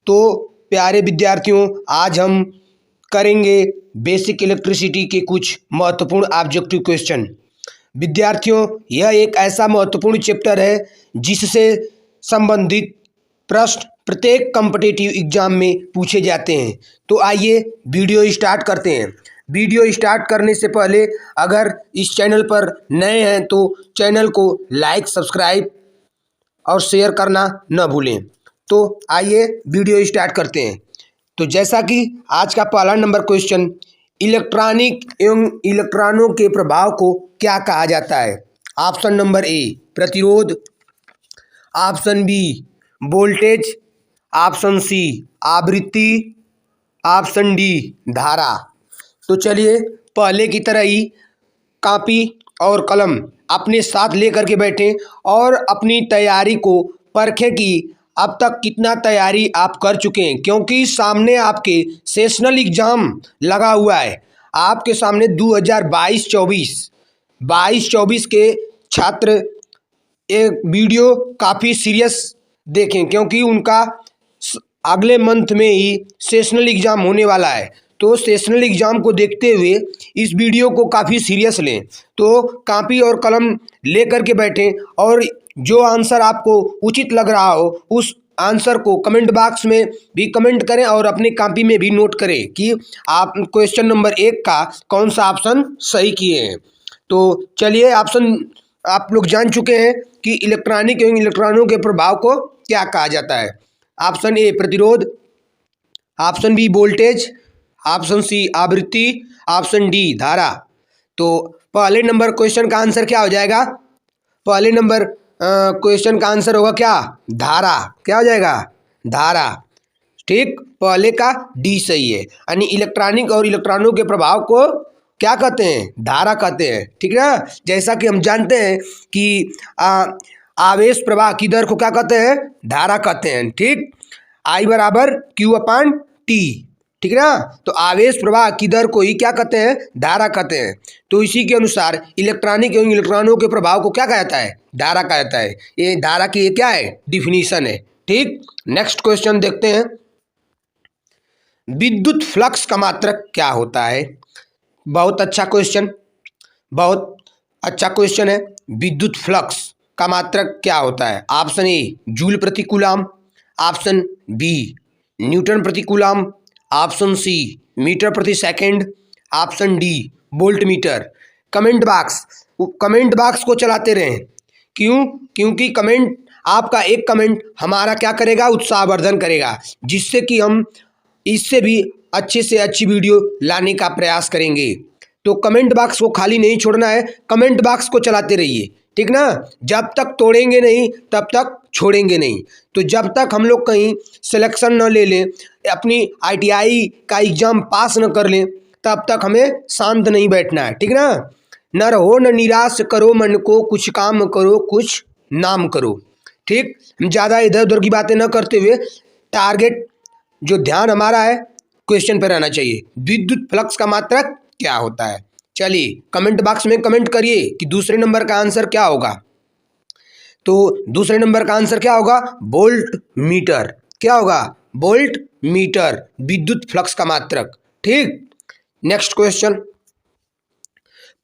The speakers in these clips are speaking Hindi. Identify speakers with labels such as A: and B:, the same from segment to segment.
A: तो प्यारे विद्यार्थियों, आज हम करेंगे बेसिक इलेक्ट्रिसिटी के कुछ महत्वपूर्ण ऑब्जेक्टिव क्वेश्चन। विद्यार्थियों, यह एक ऐसा महत्वपूर्ण चैप्टर है जिससे संबंधित प्रश्न प्रत्येक कॉम्पिटिटिव एग्जाम में पूछे जाते हैं। तो आइए वीडियो स्टार्ट करते हैं। वीडियो स्टार्ट करने से पहले अगर इस चैनल पर नए हैं तो चैनल को लाइक, सब्सक्राइब और शेयर करना न भूलें। तो आइए वीडियो स्टार्ट करते हैं। तो जैसा कि आज का पहला नंबर क्वेश्चन, इलेक्ट्रॉनिक एवं इलेक्ट्रॉनों के प्रभाव को क्या कहा जाता है? ऑप्शन नंबर ए प्रतिरोध, option B voltage, option C आवृत्ति, ऑप्शन डी धारा। तो चलिए पहले की तरह ही कॉपी और कलम अपने साथ लेकर के बैठें और अपनी तैयारी को परखें कि अब तक कितना तैयारी आप कर चुके हैं, क्योंकि सामने आपके सेशनल एग्ज़ाम लगा हुआ है। आपके सामने 2022-24 के छात्र एक वीडियो काफ़ी सीरियस देखें, क्योंकि उनका अगले मंथ में ही सेशनल एग्ज़ाम होने वाला है। तो सेशनल एग्ज़ाम को देखते हुए इस वीडियो को काफ़ी सीरियस लें। तो कॉपी और कलम ले करके बैठें और जो आंसर आपको उचित लग रहा हो उस आंसर को कमेंट बॉक्स में भी कमेंट करें और अपनी कॉपी में भी नोट करें कि आप क्वेश्चन नंबर 1 का कौन सा ऑप्शन सही किए हैं। तो चलिए, ऑप्शन आप लोग जान चुके हैं कि इलेक्ट्रॉनिक एवं इलेक्ट्रॉनों के प्रभाव को क्या कहा जाता है। ऑप्शन ए प्रतिरोध, option B voltage, option C आवृत्ति, ऑप्शन डी धारा। तो पहले नंबर क्वेश्चन का आंसर क्या हो जाएगा? पहले नंबर क्वेश्चन का आंसर होगा क्या? धारा। क्या हो जाएगा? धारा। ठीक, पहले का डी सही है। यानी इलेक्ट्रॉनिक और इलेक्ट्रॉनों के प्रभाव को क्या कहते हैं? धारा कहते हैं। ठीक है ना? जैसा कि हम जानते हैं कि आवेश प्रवाह की दर को क्या कहते हैं? धारा कहते हैं। ठीक, I बराबर Q/T। ठीक है ना? तो आवेश प्रवाह की दर को ही क्या कहते हैं? धारा कहते हैं। तो इसी के अनुसार इलेक्ट्रॉनिक एवं इलेक्ट्रॉनों के प्रभाव को क्या कहा जाता है? धारा कहा जाता है। ये धारा की ये क्या है? डिफिनीशन है। ठीक, नेक्स्ट क्वेश्चन देखते हैं। विद्युत फ्लक्स का मात्रक क्या होता है? बहुत अच्छा क्वेश्चन, बहुत अच्छा क्वेश्चन है। विद्युत फ्लक्स का मात्रक क्या होता है? ऑप्शन ए जूल प्रति कूलम, ऑप्शन बी न्यूटन प्रति कूलम, ऑप्शन सी मीटर प्रति second, option D volt meter. Comment box को चलाते रहें। क्यों? क्योंकि कमेंट, आपका एक कमेंट हमारा क्या करेगा? उत्साहवर्धन करेगा, जिससे कि हम इससे भी अच्छे से अच्छी वीडियो लाने का प्रयास करेंगे। तो कमेंट बॉक्स को खाली नहीं छोड़ना है, कमेंट बॉक्स को चलाते रहिए। ठीक ना? जब तक तोड़ेंगे नहीं तब तक छोड़ेंगे नहीं। तो जब तक हम लोग कहीं सिलेक्शन न ले लें, अपनी ITI का एग्ज़ाम पास न कर लें, तब तक हमें शांत नहीं बैठना है। ठीक ना? न रहो न निराश करो मन को, कुछ काम करो कुछ नाम करो। ठीक, ज़्यादा इधर उधर की बातें न करते हुए टारगेट, जो ध्यान हमारा है, क्वेश्चन पर रहना चाहिए। विद्युत फ्लक्स का मात्रक क्या होता है? चलिए कमेंट बॉक्स में कमेंट करिए कि दूसरे नंबर का आंसर क्या होगा। तो दूसरे नंबर का आंसर क्या होगा? Volt meter. क्या होगा? वोल्ट मीटर, विद्युत फ्लक्स का मात्रक। ठीक, नेक्स्ट क्वेश्चन।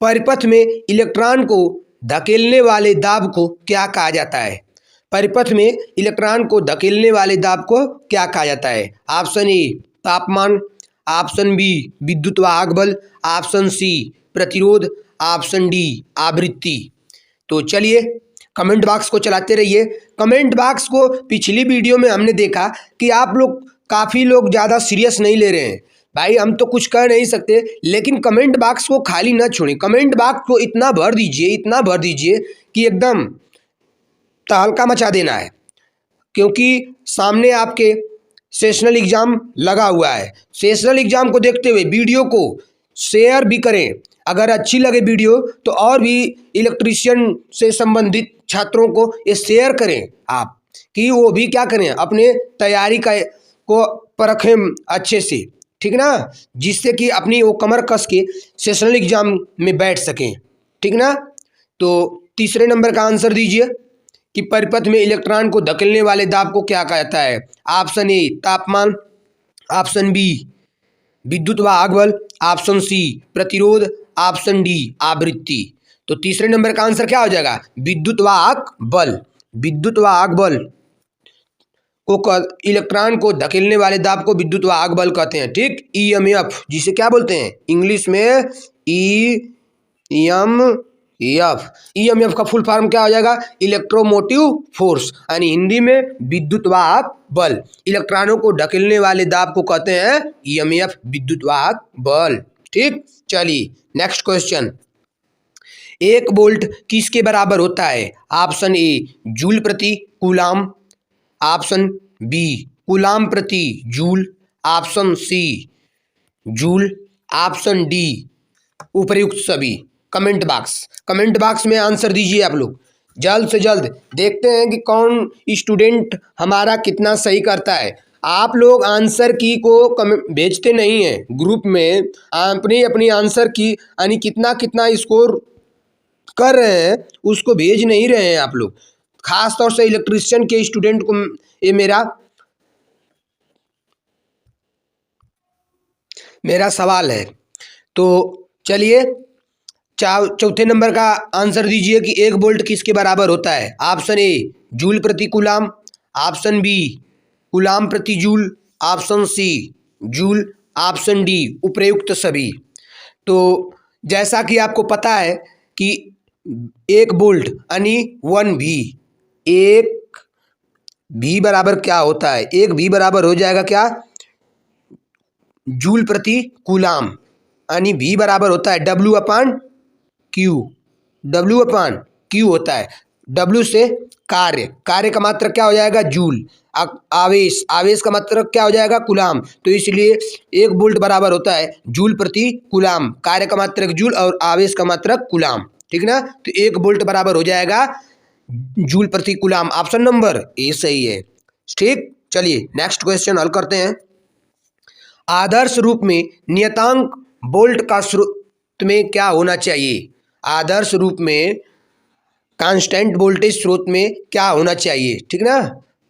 A: परिपथ में इलेक्ट्रॉन को धकेलने वाले दाब को क्या कहा जाता है? परिपथ में इलेक्ट्रॉन को धकेलने वाले दाब को क्या कहा जाता है? ऑप्शन ए तापमान, ऑप्शन बी विद्युत वाहक बल, ऑप्शन सी प्रतिरोध, ऑप्शन डी आवृत्ति। तो चलिए कमेंट बॉक्स को चलाते रहिए। कमेंट बॉक्स को पिछली वीडियो में हमने देखा कि आप लोग काफ़ी लोग ज़्यादा सीरियस नहीं ले रहे हैं। भाई हम तो कुछ कह नहीं सकते, लेकिन कमेंट बॉक्स को खाली ना छोड़ें। कमेंट बॉक्स को इतना भर दीजिए कि एकदम तहलका मचा देना है, क्योंकि सामने आपके सेशनल एग्ज़ाम लगा हुआ है। सेशनल एग्ज़ाम को देखते हुए वीडियो को शेयर भी करें। अगर अच्छी लगे वीडियो तो और भी इलेक्ट्रीशियन से संबंधित छात्रों को ये शेयर करें आप, कि वो भी क्या करें, अपने तैयारी का को परखें अच्छे से। ठीक ना? जिससे कि अपनी वो कमर कस के सेशनल एग्ज़ाम में बैठ सकें। ठीक ना? तो तीसरे नंबर का आंसर दीजिए। कि परिपथ में इलेक्ट्रॉन को धकेलने वाले दाब को क्या कहता है? ऑप्शन ए तापमान, ऑप्शन बी विद्युत वाहक बल, ऑप्शन सी प्रतिरोध, ऑप्शन डी आवृत्ति। तो तीसरे नंबर का आंसर क्या हो जाएगा? विद्युत वाहक बल। विद्युत वाहक बल को इलेक्ट्रॉन को धकेलने वाले दाब को विद्युत वाहक बल कहते हैं। ठीक, ईएमएफ जिसे क्या बोलते हैं इंग्लिश में? ईएमएफ। ईएमएफ का फुल फॉर्म क्या हो जाएगा? इलेक्ट्रोमोटिव फोर्स, यानी हिंदी में विद्युत वाहक बल। इलेक्ट्रॉनों को धकेलने वाले दाब को कहते हैं ईएमएफ, विद्युत वाहक बल। ठीक, चलिए नेक्स्ट क्वेश्चन। 1 वोल्ट किसके बराबर होता है? ऑप्शन ए जूल प्रति कूलाम, ऑप्शन बी कूलाम प्रति joule, option C joule, option D उपर्युक्त सभी। कमेंट बॉक्स में आंसर दीजिए आप लोग जल्द से जल्द। देखते हैं कि कौन स्टूडेंट हमारा कितना सही करता है। आप लोग आंसर की को भेजते नहीं हैं ग्रुप में, अपनी अपनी आंसर की यानी कितना कितना स्कोर कर रहे हैं उसको भेज नहीं रहे हैं आप लोग। खास तौर से इलेक्ट्रीशियन के स्टूडेंट को ये मेरा सवाल है। तो चलिए चौथे नंबर का आंसर दीजिए कि 1 वोल्ट किसके बराबर होता है? ऑप्शन ए जूल प्रति कूलाम, ऑप्शन बी कूलाम प्रति joule, option C joule, option D उपर्युक्त सभी। तो जैसा कि आपको पता है कि 1 वोल्ट यानी 1 वी, 1 वी बराबर क्या होता है? 1 वी बराबर हो जाएगा क्या? जूल प्रति कूलाम, यानी वी बराबर होता है W अपान क्यू। W अपान क्यू होता है। W से कार्य का मात्रक क्या हो जाएगा? जूल। आवेश का मात्रक क्या हो जाएगा? कूलाम। तो इसलिए 1 वोल्ट बराबर होता है जूल प्रति कूलाम। कार्य का मात्रक जूल और आवेश का मात्रक कूलाम। ठीक ना? तो 1 वोल्ट बराबर हो जाएगा जूल प्रति कूलाम। ऑप्शन नंबर ए सही है। ठीक, चलिए नेक्स्ट क्वेश्चन हल करते हैं। आदर्श रूप में नियतांक वोल्ट का स्रोत में क्या होना चाहिए? आदर्श रूप में कांस्टेंट वोल्टेज स्रोत में क्या होना चाहिए? ठीक ना,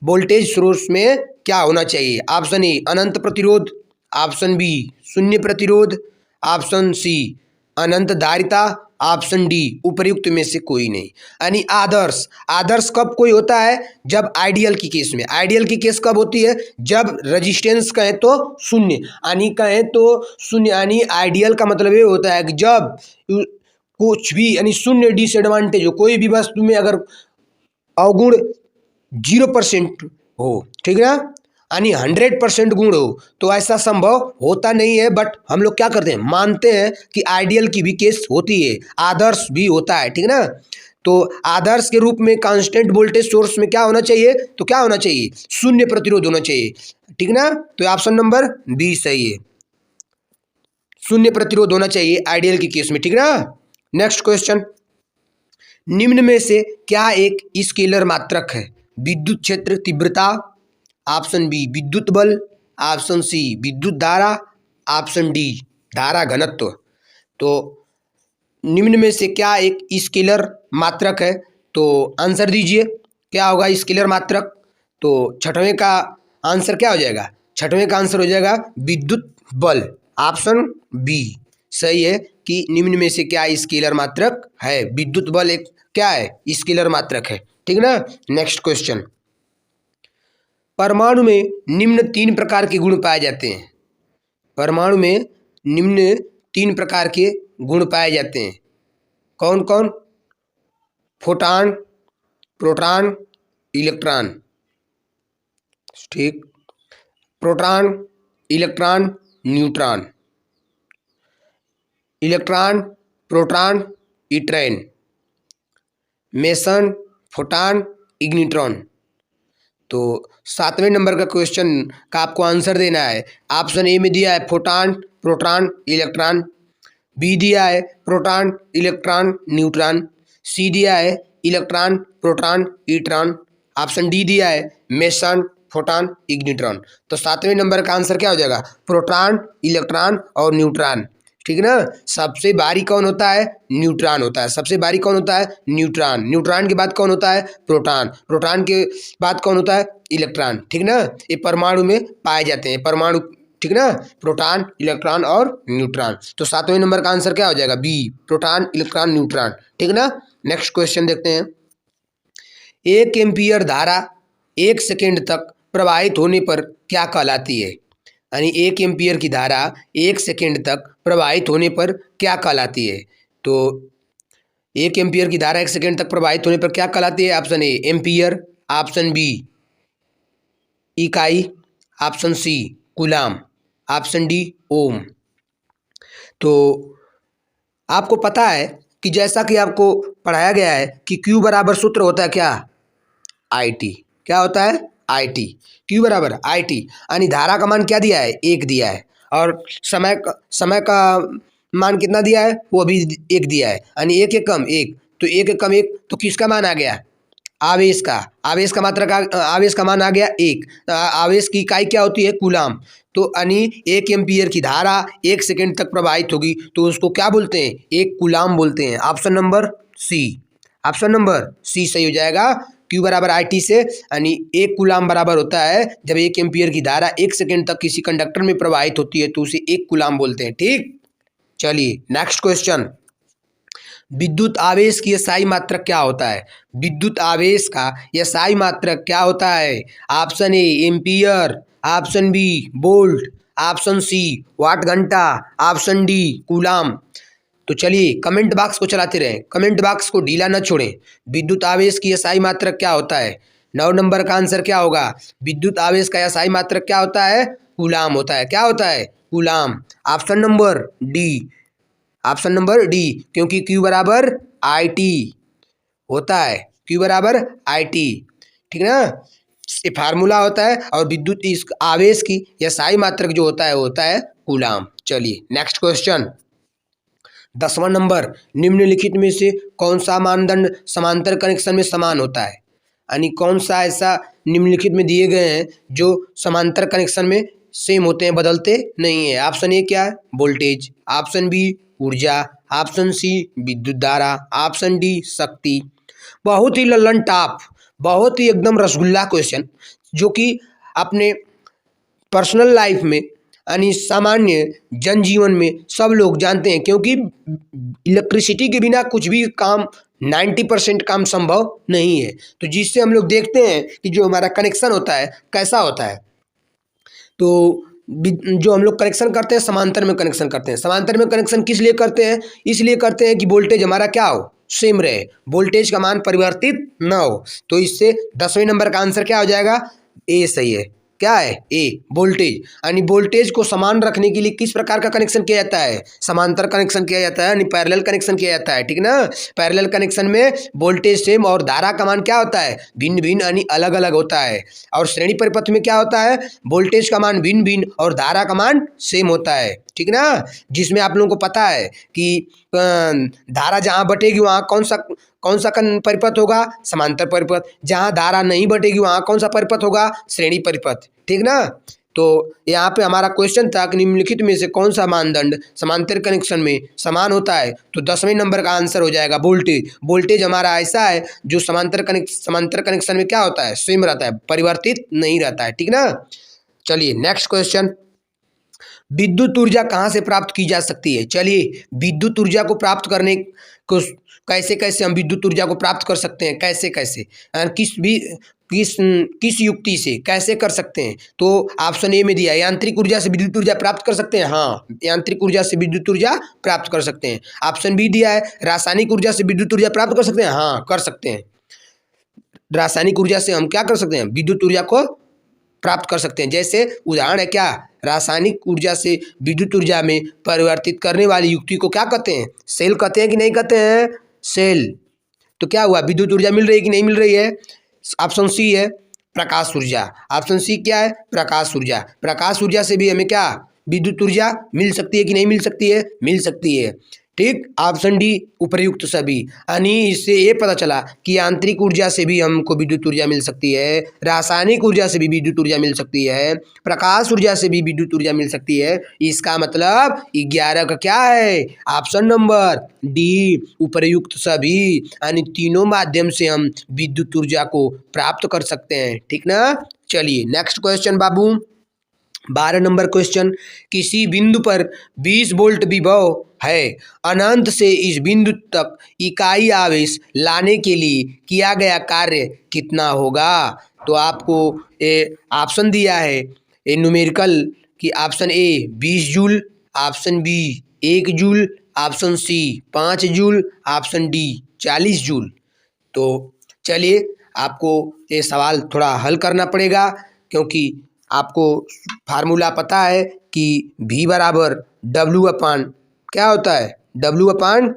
A: वोल्टेज स्रोत में क्या होना चाहिए? ऑप्शन ए अनंत प्रतिरोध, ऑप्शन बी शून्य प्रतिरोध, ऑप्शन सी अनंत धारिता, ऑप्शन डी उपर्युक्त में से कोई नहीं। यानी आदर्श कब कोई होता है? जब आइडियल की केस में। आइडियल की केस कब होती है? जब रेजिस्टेंस कहें तो शून्य, यानी कहें तो शून्य। यानी आइडियल का मतलब ये होता है कि जब कुछ भी यानी शून्य डिसएडवांटेज हो, कोई भी वस्तु में अगर अवगुण 0% हो, ठीक है ना, यानी 100% गुण हो, तो ऐसा संभव होता नहीं है। बट हम लोग क्या करते हैं? मानते हैं कि आइडियल की भी केस होती है, आदर्श भी होता है। ठीक है ना? तो आदर्श के रूप में कांस्टेंट वोल्टेज सोर्स में क्या होना चाहिए? तो क्या होना चाहिए? शून्य प्रतिरोध होना चाहिए। ठीक ना? तो ऑप्शन नंबर बी सही है, शून्य प्रतिरोध होना चाहिए आइडियल की केस में। ठीक ना? Next question. निम्न में से क्या एक स्केलर मात्रक है? विद्युत क्षेत्र तीव्रता, ऑप्शन बी विद्युत बल, ऑप्शन सी विद्युत धारा, ऑप्शन डी धारा घनत्व। तो निम्न में से क्या एक स्केलर मात्रक है? तो आंसर दीजिए क्या होगा स्केलर मात्रक? तो छठवें का आंसर क्या हो जाएगा? छठवें का आंसर हो जाएगा विद्युत बल। ऑप्शन बी सही है कि निम्न में से क्या स्केलर मात्रक है? विद्युत बल एक क्या है? स्केलर मात्रक है। ठीक ना? Next question. परमाणु में निम्न 3 प्रकार के गुण पाए जाते हैं। परमाणु में निम्न 3 प्रकार के गुण पाए जाते हैं। कौन कौन? Photon, proton, electron. ठीक, proton, electron, neutron. Electron, proton, electron, meson, photon, ignitron. तो 7वें नंबर का क्वेश्चन का आपको आंसर देना है। ऑप्शन ए में दिया है फोटॉन, प्रोटॉन, इलेक्ट्रॉन, बी दिया है प्रोटॉन, इलेक्ट्रॉन, न्यूट्रॉन, सी दिया है electron, proton, electron, option D दिया है मेसन, फोटॉन, इग्निट्रॉन। तो 7वें नंबर का आंसर क्या हो जाएगा? प्रोटॉन, इलेक्ट्रॉन और न्यूट्रॉन। ठीक है ना। सबसे भारी कौन होता है? न्यूट्रॉन होता है। सबसे भारी कौन होता है? न्यूट्रॉन। न्यूट्रॉन के बाद कौन होता है? प्रोटॉन। प्रोटॉन के बाद कौन होता है? इलेक्ट्रॉन। ठीक ना। ये परमाणु में पाए जाते हैं परमाणु, ठीक ना। प्रोटॉन, इलेक्ट्रॉन और न्यूट्रॉन। तो 7वें नंबर का आंसर क्या हो जाएगा? B, proton, electron, neutron. ठीक ना। नेक्स्ट क्वेश्चन देखते हैं। 1 एम्पीयर धारा 1 सेकेंड तक प्रवाहित होने पर क्या कहलाती है? यानी 1 एम्पीयर की धारा 1 सेकेंड तक प्रवाहित होने पर क्या कहलाती है? तो 1 एम्पीयर की धारा 1 सेकेंड तक प्रवाहित होने पर क्या कहलाती है? Option A ampere, option B इकाई, option C coulomb, option D ohm. तो आपको पता है कि जैसा कि आपको पढ़ाया गया है कि Q बराबर सूत्र होता है क्या? IT। क्या होता है? IT। Q बराबर IT। यानी धारा का मान क्या दिया है? 1 दिया है। और समय का मान कितना दिया है? वो भी 1 दिया है। यानी 1 एक कम 1, तो 1 एक कम 1, तो किसका मान आ गया? आवेश का। आवेश का मात्रा का आवेश का मान आ गया 1। आवेश की इकाई क्या होती है? कूलाम। तो यानी 1 एम्पीयर की धारा 1 सेकेंड तक प्रवाहित होगी तो उसको क्या बोलते हैं? 1 कूलाम बोलते हैं। Option number C. Option number C सही हो जाएगा। Q बराबर IT से, यानी 1 कूलाम बराबर होता है जब 1 एम्पीयर की धारा 1 सेकेंड तक किसी कंडक्टर में प्रवाहित होती है तो उसे 1 कूलाम बोलते हैं। ठीक। चलिए नेक्स्ट क्वेश्चन। विद्युत आवेश की SI मात्रक क्या होता है? विद्युत आवेश का SI मात्रक क्या होता है? Option A ampere, option B volt, option C watt घंटा, ऑप्शन डी कूलाम। तो चलिए कमेंट बॉक्स को चलाते रहें, कमेंट बॉक्स को ढीला न छोड़ें। विद्युत आवेश की SI मात्रक क्या होता है? 9 नंबर का आंसर क्या होगा? विद्युत आवेश का SI मात्रक क्या होता है? कूलाम होता है। क्या होता है? Coulomb. Option number D. Option number D, क्योंकि Q बराबर IT होता है। Q बराबर IT। ठीक ना। ये फार्मूला होता है। और विद्युत इस आवेश की SI मात्रक जो होता है वो होता है कूलाम। चलिए नेक्स्ट क्वेश्चन। 10वां नंबर। निम्नलिखित में से कौन सा मानदंड समांतर कनेक्शन में समान होता है? यानी कौन सा ऐसा निम्नलिखित में दिए गए हैं जो समांतर कनेक्शन में सेम होते हैं, बदलते नहीं है? ऑप्शन ए क्या है? वोल्टेज, ऑप्शन बी ऊर्जा, ऑप्शन सी विद्युत धारा, ऑप्शन डी शक्ति। बहुत ही लल्लन टॉप, बहुत ही एकदम रसगुल्ला क्वेश्चन, जो कि अपने पर्सनल लाइफ में यानी सामान्य जनजीवन में सब लोग जानते हैं, क्योंकि इलेक्ट्रिसिटी के बिना कुछ भी काम 90% काम संभव नहीं है। तो जिससे हम लोग देखते हैं कि जो हमारा कनेक्शन होता है कैसा होता है। तो जो हम लोग कनेक्शन करते हैं समांतर में कनेक्शन करते हैं। समांतर में कनेक्शन किस लिए करते हैं? इसलिए करते हैं कि वोल्टेज हमारा क्या हो? सेम रहे, वोल्टेज का मान परिवर्तित ना हो। तो इससे 10वें नंबर का आंसर क्या हो जाएगा? ए सही है। क्या है? ए वोल्टेज। यानी वोल्टेज को समान रखने के लिए किस प्रकार का कनेक्शन किया जाता है? समांतर कनेक्शन किया जाता है, यानी पैरेलल कनेक्शन किया जाता है। ठीक ना। पैरेलल कनेक्शन में वोल्टेज सेम और धारा का मान क्या होता है? भिन्न भिन्न यानी अलग अलग होता है। और श्रेणी परिपथ में क्या होता है? वोल्टेज का मान भिन्न भिन्न और धारा का मान सेम होता है। ठीक ना। जिसमें आप लोगों को पता है कि धारा जहाँ बटेगी वहाँ कौन सा परिपथ होगा? समांतर परिपथ। जहाँ धारा नहीं बटेगी वहाँ कौन सा परिपथ होगा? श्रेणी परिपथ। ठीक ना। तो यहाँ पे हमारा क्वेश्चन था कि निम्नलिखित में से कौन सा मानदंड समांतर कनेक्शन में समान होता है? तो 10वें नंबर का आंसर हो जाएगा वोल्टेज। वोल्टेज हमारा ऐसा है जो समांतर कनेक्शन में क्या होता है? सेम रहता है, परिवर्तित नहीं रहता है। ठीक ना। चलिए नेक्स्ट क्वेश्चन। विद्युत ऊर्जा कहाँ से प्राप्त की जा सकती है? चलिए विद्युत ऊर्जा को प्राप्त करने को कैसे कैसे हम विद्युत ऊर्जा को प्राप्त कर सकते हैं? कैसे कैसे किस युक्ति से कैसे कर सकते हैं? तो ऑप्शन ए में दिया है, यांत्रिक ऊर्जा से विद्युत ऊर्जा प्राप्त कर सकते हैं। हाँ, यांत्रिक ऊर्जा से विद्युत ऊर्जा प्राप्त कर सकते हैं। ऑप्शन बी दिया है, रासायनिक ऊर्जा से विद्युत ऊर्जा प्राप्त कर सकते हैं। हाँ, कर सकते हैं। रासायनिक ऊर्जा से हम क्या कर सकते हैं? विद्युत ऊर्जा को प्राप्त कर सकते हैं। जैसे उदाहरण है क्या? रासायनिक ऊर्जा से विद्युत ऊर्जा में परिवर्तित करने वाली युक्ति को क्या कहते हैं? सेल कहते हैं कि नहीं कहते हैं? सेल। तो क्या हुआ? विद्युत ऊर्जा मिल रही है कि नहीं मिल रही है? ऑप्शन सी है प्रकाश ऊर्जा। ऑप्शन सी क्या है? प्रकाश ऊर्जा। प्रकाश ऊर्जा से भी हमें क्या विद्युत ऊर्जा मिल सकती है कि नहीं मिल सकती है? मिल सकती है। ठीक, ऑप्शन डी उपर्युक्त सभी। यानी इससे ये पता चला कि आंतरिक ऊर्जा से भी हमको विद्युत ऊर्जा मिल सकती है, रासायनिक ऊर्जा से भी विद्युत ऊर्जा मिल सकती है, प्रकाश ऊर्जा से भी विद्युत ऊर्जा मिल सकती है। इसका मतलब 11 का क्या है, ऑप्शन नंबर डी उपर्युक्त सभी। यानी तीनों माध्यम से हम विद्युत ऊर्जा को प्राप्त कर सकते हैं। ठीक ना। चलिए नेक्स्ट क्वेश्चन बाबू, 12 नंबर क्वेश्चन, किसी बिंदु पर 20 वोल्ट विभव है, अनंत से इस बिंदु तक इकाई आवेश लाने के लिए किया गया कार्य कितना होगा। तो आपको ये ऑप्शन दिया है ये न्यूमेरिकल कि option A 20 joule, option B 1 joule, option C 5 joule, option D 40 joule. तो चलिए आपको ये सवाल थोड़ा हल करना पड़ेगा, क्योंकि आपको फार्मूला पता है कि V बराबर W अपान क्या होता है, W अपान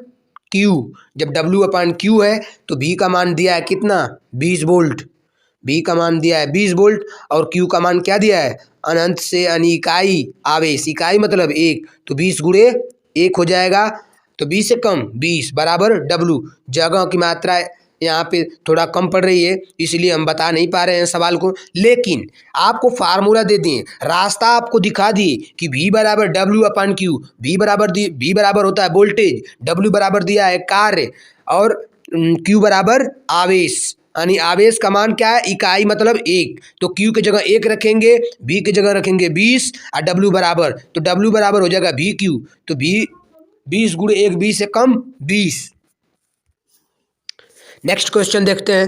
A: Q। जब W अपान Q है तो V का मान दिया है कितना, 20 वोल्ट। V का मान दिया है 20 वोल्ट और Q का मान क्या दिया है, अनंत से इकाई आवेश, इकाई मतलब 1, तो 20 गुणे 1 हो जाएगा। तो 20 से कम 20 बराबर W। जगह की मात्रा यहाँ पे थोड़ा कम पड़ रही है, इसलिए हम बता नहीं पा रहे हैं सवाल को, लेकिन आपको फार्मूला दे दिए, रास्ता आपको दिखा दिए कि V बराबर W अपान Q। V बराबर होता है वोल्टेज, W बराबर दिया है कार्य और Q बराबर आवेश। यानी आवेश का मान क्या है, इकाई मतलब 1, तो Q की जगह 1 रखेंगे, V की जगह रखेंगे 20 और W बराबर, तो W बराबर हो जाएगा VQ। तो 20 गुणे 1 20 से कम 20। नेक्स्ट क्वेश्चन देखते हैं,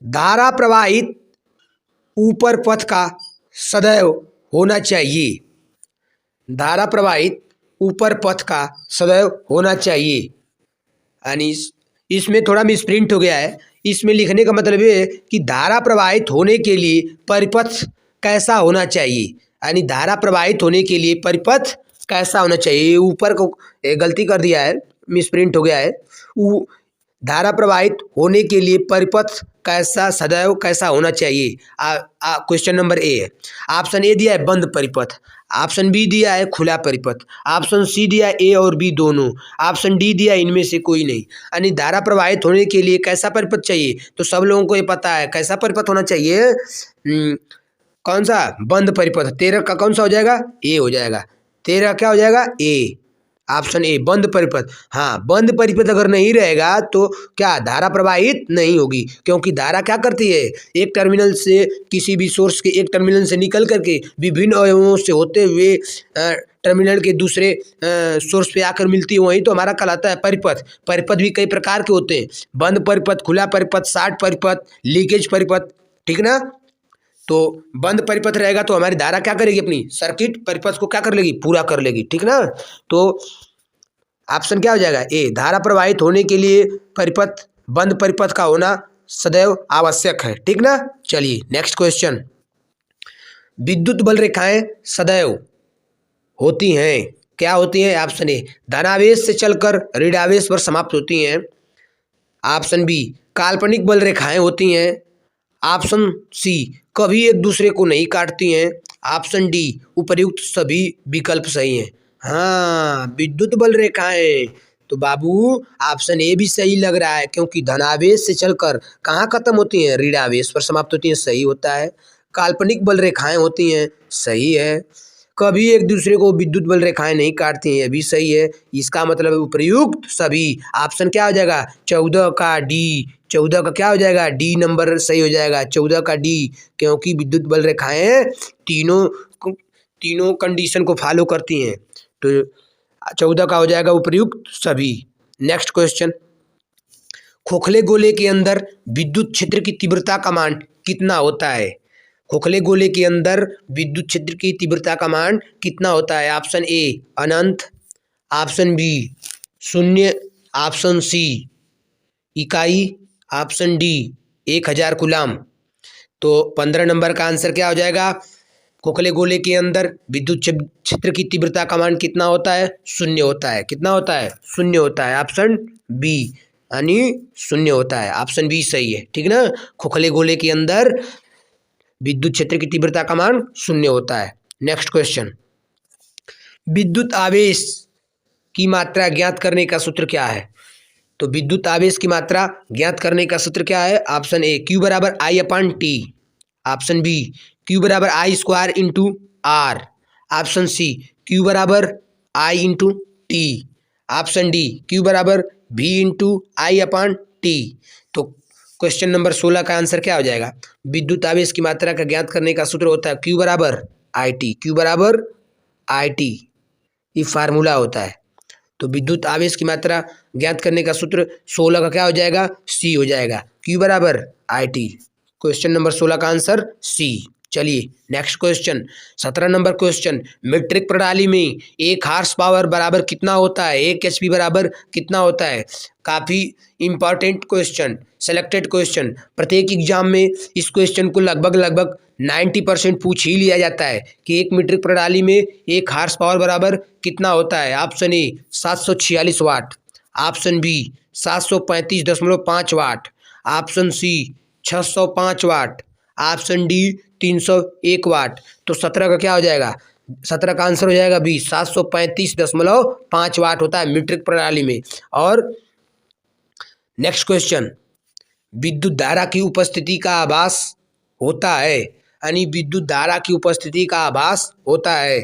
A: धारा प्रवाहित ऊपर पथ का सदैव होना चाहिए। धारा प्रवाहित ऊपर पथ का सदैव होना चाहिए। यानी इसमें थोड़ा मिसप्रिंट हो गया है। इसमें लिखने का मतलब ये है कि धारा प्रवाहित होने के लिए परिपथ कैसा होना चाहिए। यानी धारा प्रवाहित होने के लिए परिपथ कैसा होना चाहिए, ऊपर को गलती कर दिया है, मिसप्रिंट हो गया है। धारा प्रवाहित होने के लिए परिपथ कैसा सदैव कैसा होना चाहिए। क्वेश्चन नंबर ए है, ऑप्शन ए दिया है बंद परिपथ, ऑप्शन बी दिया है खुला परिपथ, ऑप्शन सी दिया है ए और बी दोनों, ऑप्शन डी दिया है इनमें से कोई नहीं। यानी धारा प्रवाहित होने के लिए कैसा परिपथ चाहिए, तो सब लोगों को ये पता है कैसा परिपथ होना चाहिए। कौन सा, बंद परिपथ। 13 का कौन सा हो जाएगा, ए हो जाएगा। 13 क्या हो जाएगा, ए, ऑप्शन ए बंद परिपथ। हाँ, बंद परिपथ अगर नहीं रहेगा तो क्या धारा प्रवाहित नहीं होगी, क्योंकि धारा क्या करती है, एक टर्मिनल से किसी भी सोर्स के एक टर्मिनल से निकल करके विभिन्न अवयवों से होते हुए टर्मिनल के दूसरे सोर्स पे आकर मिलती है, वही तो हमारा कहलाता है परिपथ। परिपथ भी कई प्रकार के होते हैं, बंद परिपथ, खुला परिपथ, शार्ट परिपथ, लीकेज परिपथ, ठीक ना। तो बंद परिपथ रहेगा तो हमारी धारा क्या करेगी, अपनी सर्किट परिपथ को क्या कर लेगी, पूरा कर लेगी, ठीक ना। तो ऑप्शन क्या हो जाएगा, ए, धारा प्रवाहित होने के लिए परिपथ बंद परिपथ का होना सदैव आवश्यक है, ठीक ना। चलिए नेक्स्ट क्वेश्चन, विद्युत बल रेखाएं सदैव होती हैं, क्या होती हैं, ऑप्शन ए धनावेश से चलकर ऋणावेश पर समाप्त होती हैं, ऑप्शन बी काल्पनिक बल रेखाएं होती हैं, ऑप्शन सी कभी एक दूसरे को नहीं काटती हैं, ऑप्शन डी उपर्युक्त सभी विकल्प सही हैं। हाँ, विद्युत बल रेखाएं, तो बाबू ऑप्शन ए भी सही लग रहा है, क्योंकि धनावेश से चलकर कहाँ खत्म होती हैं, ऋणावेश पर समाप्त होती हैं, सही होता है। काल्पनिक बल रेखाएं होती हैं, सही है। कभी एक दूसरे को विद्युत बल रेखाएं नहीं काटती हैं, ये भी सही है। इसका मतलब उपयुक्त सभी, ऑप्शन क्या हो जाएगा, 14 का डी, 14 का क्या हो जाएगा, डी नंबर सही हो जाएगा, 14 का डी, क्योंकि विद्युत बल रेखाएं तीनों कंडीशन को फॉलो करती हैं, तो 14 का हो जाएगा उपयुक्त सभी। नेक्स्ट क्वेश्चन, खोखले गोले के अंदर विद्युत क्षेत्र की तीव्रता का मान कितना होता है। खोखले गोले के अंदर विद्युत क्षेत्र की तीव्रता का मान कितना होता है, ऑप्शन ए अनंत, ऑप्शन बी 0, ऑप्शन सी इकाई, ऑप्शन डी 1000 कूलाम। तो 15 नंबर का आंसर क्या हो जाएगा, खोखले गोले के अंदर विद्युत क्षेत्र की तीव्रता का मान कितना होता है, 0 होता है। कितना होता है, 0 होता है, ऑप्शन बी, यानी 0 होता है, ऑप्शन बी सही है, ठीक ना। खोखले गोले के अंदर विद्युत क्षेत्र की तीव्रता का मान 0 होता है। नेक्स्ट क्वेश्चन, विद्युत आवेश की मात्रा ज्ञात करने का सूत्र क्या है? तो विद्युत आवेश की मात्रा ज्ञात करने का सूत्र क्या है? ऑप्शन ए Q बराबर I/T, ऑप्शन बी Q बराबर I² into R, option C Q बराबर I into T, option D Q बराबर V इंटू I/T। तो क्वेश्चन नंबर 16 का आंसर क्या हो जाएगा? विद्युत आवेश की मात्रा का ज्ञात करने का सूत्र होता है Q बराबर IT, Q बराबर IT, ये फार्मूला होता है। तो विद्युत आवेश की मात्रा ज्ञात करने का सूत्र 16 का क्या हो जाएगा? सी हो जाएगा, Q बराबर IT। क्वेश्चन नंबर 16 का आंसर सी। चलिए next question, 17 number question, metric प्रणाली में 1 हार्स पावर बराबर कितना होता है? 1 HP बराबर कितना होता है? काफ़ी इंपॉर्टेंट क्वेश्चन, सेलेक्टेड क्वेश्चन, प्रत्येक एग्जाम में इस क्वेश्चन को लगभग 90% पूछ ही लिया जाता है कि एक मीट्रिक प्रणाली में 1 हार्स पावर बराबर कितना होता है? Option A 746 watt, option B 735.5 watt, option C 605 watt, option D 301 watt. तो 17 का क्या हो जाएगा? 17 का आंसर हो जाएगा बी 735.5 वाट होता है मीट्रिक प्रणाली में। और नेक्स्ट क्वेश्चन, विद्युत धारा की उपस्थिति का आभास होता है, यानी विद्युत धारा की उपस्थिति का आभास होता है।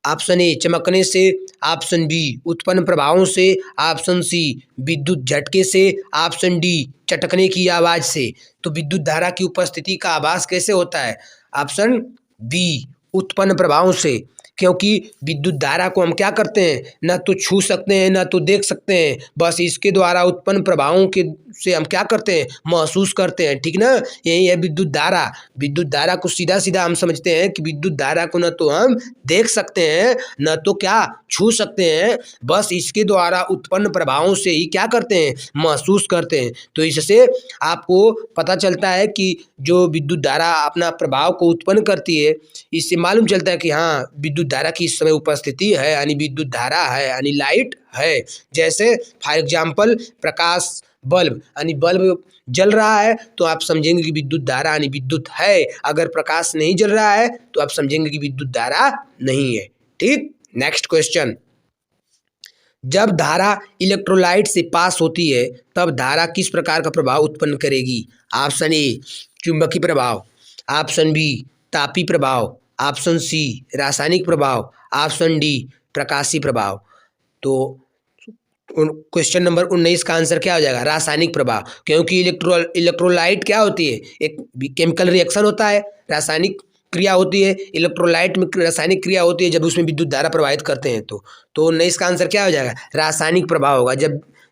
A: ऑप्शन ए चमकने से, ऑप्शन बी उत्पन्न प्रभावों से, ऑप्शन सी विद्युत झटके से, ऑप्शन डी चटकने की आवाज से। तो विद्युत धारा की उपस्थिति का आभास कैसे होता है? ऑप्शन बी उत्पन्न प्रभावों से, क्योंकि विद्युत धारा को हम क्या करते हैं? न तो छू सकते हैं न तो देख सकते हैं, बस इसके द्वारा उत्पन्न प्रभावों के से हम क्या करते हैं? महसूस करते हैं, ठीक ना? यही है विद्युत धारा। विद्युत धारा को सीधा सीधा हम समझते हैं कि विद्युत धारा को न तो हम देख सकते हैं न तो क्या छू सकते हैं, बस इसके द्वारा उत्पन्न प्रभावों से ही क्या करते हैं? महसूस करते हैं। तो इससे आपको पता चलता है कि जो विद्युत धारा अपना प्रभाव को उत्पन्न करती है, इससे मालूम चलता है कि हाँ विद्युत धारा की इस समय उपस्थिति है, यानी विद्युत धारा है, यानी लाइट है। जैसे फॉर एग्जाम्पल प्रकाश बल्ब, यानी बल्ब जल रहा है तो आप समझेंगे कि विद्युत धारा यानी विद्युत है। अगर प्रकाश नहीं जल रहा है तो आप समझेंगे कि विद्युत धारा नहीं है। ठीक, नेक्स्ट क्वेश्चन, जब धारा इलेक्ट्रोलाइट से पास होती है तब धारा किस प्रकार का प्रभाव उत्पन्न करेगी? ऑप्शन ए चुंबकीय प्रभाव, ऑप्शन बी तापीय प्रभाव, ऑप्शन सी रासायनिक प्रभाव, ऑप्शन डी प्रकाशीय प्रभाव। तो क्वेश्चन नंबर 19 का आंसर क्या हो जाएगा? रासायनिक प्रभाव, क्योंकि इलेक्ट्रोलाइट क्या होती है? एक केमिकल रिएक्शन होता है, रासायनिक क्रिया होती है। इलेक्ट्रोलाइट में रासायनिक क्रिया होती है जब उसमें विद्युत धारा प्रवाहित करते हैं। तो 19 का आंसर क्या हो जाएगा? रासायनिक प्रभाव होगा।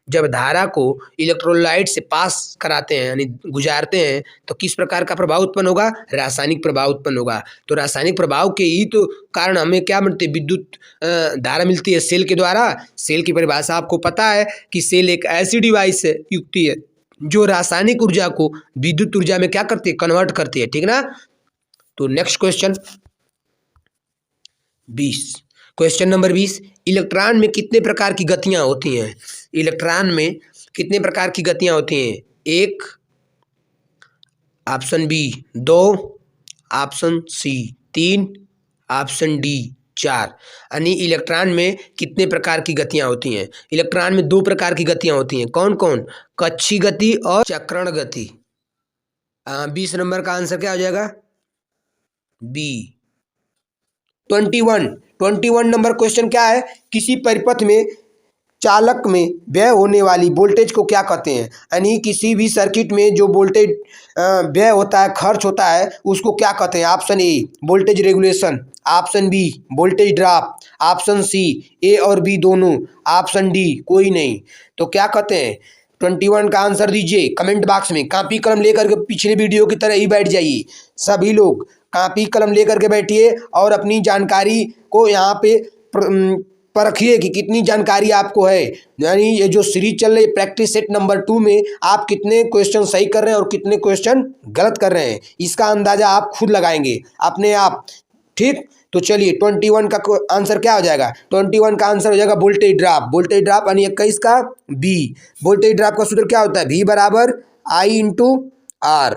A: जब धारा को इलेक्ट्रोलाइट से पास कराते हैं यानी गुजारते हैं तो किस प्रकार का प्रभाव उत्पन्न होगा? रासायनिक प्रभाव उत्पन्न होगा। तो रासायनिक प्रभाव के ही तो कारण हमें क्या मिलती है? विद्युत धारा मिलती है सेल के द्वारा। सेल की परिभाषा आपको पता है कि सेल एक ऐसी डिवाइस है, युक्ति है, जो रासायनिक ऊर्जा को विद्युत ऊर्जा में क्या करती है? कन्वर्ट करती है, ठीक ना? तो next question 20, question number 20, electron में कितने प्रकार की गतियां होती हैं? इलेक्ट्रॉन में कितने प्रकार की गतियां होती हैं? 1, option B 2, option C 3, option D 4। यानी इलेक्ट्रॉन में कितने प्रकार की गतियां होती हैं? इलेक्ट्रॉन में 2 प्रकार की गतियां होती हैं। कौन कौन? कक्षीय गति और चक्रण गति। 20 नंबर का आंसर क्या हो जाएगा? बी 21 नंबर क्वेश्चन क्या है? किसी परिपथ में चालक में व्यय होने वाली वोल्टेज को क्या कहते हैं? यानी किसी भी सर्किट में जो वोल्टेज व्यय होता है, खर्च होता है, उसको क्या कहते हैं? Option A voltage regulation, option B voltage drop, option C A और बी दोनों, ऑप्शन डी कोई नहीं। तो क्या कहते हैं? 21 का आंसर दीजिए कमेंट बॉक्स में। कॉपी कलम लेकर के पिछले वीडियो की तरह ही बैठ जाइए। सभी लोग कॉपी कलम लेकर के बैठिए और अपनी जानकारी को यहाँ पे परखिए कि कितनी जानकारी आपको है। यानी ये जो सीरीज चल रही है प्रैक्टिस सेट नंबर 2 में आप कितने क्वेश्चन सही कर रहे हैं और कितने क्वेश्चन गलत कर रहे हैं, इसका अंदाजा आप खुद लगाएंगे अपने आप। ठीक, तो चलिए 21 का आंसर क्या हो जाएगा? 21 का आंसर हो जाएगा वोल्टेज ड्रॉप। वोल्टेज ड्रॉप यानी 21 का बी। वोल्टेज ड्रॉप का सूत्र क्या होता है? V बराबर I इंटू R।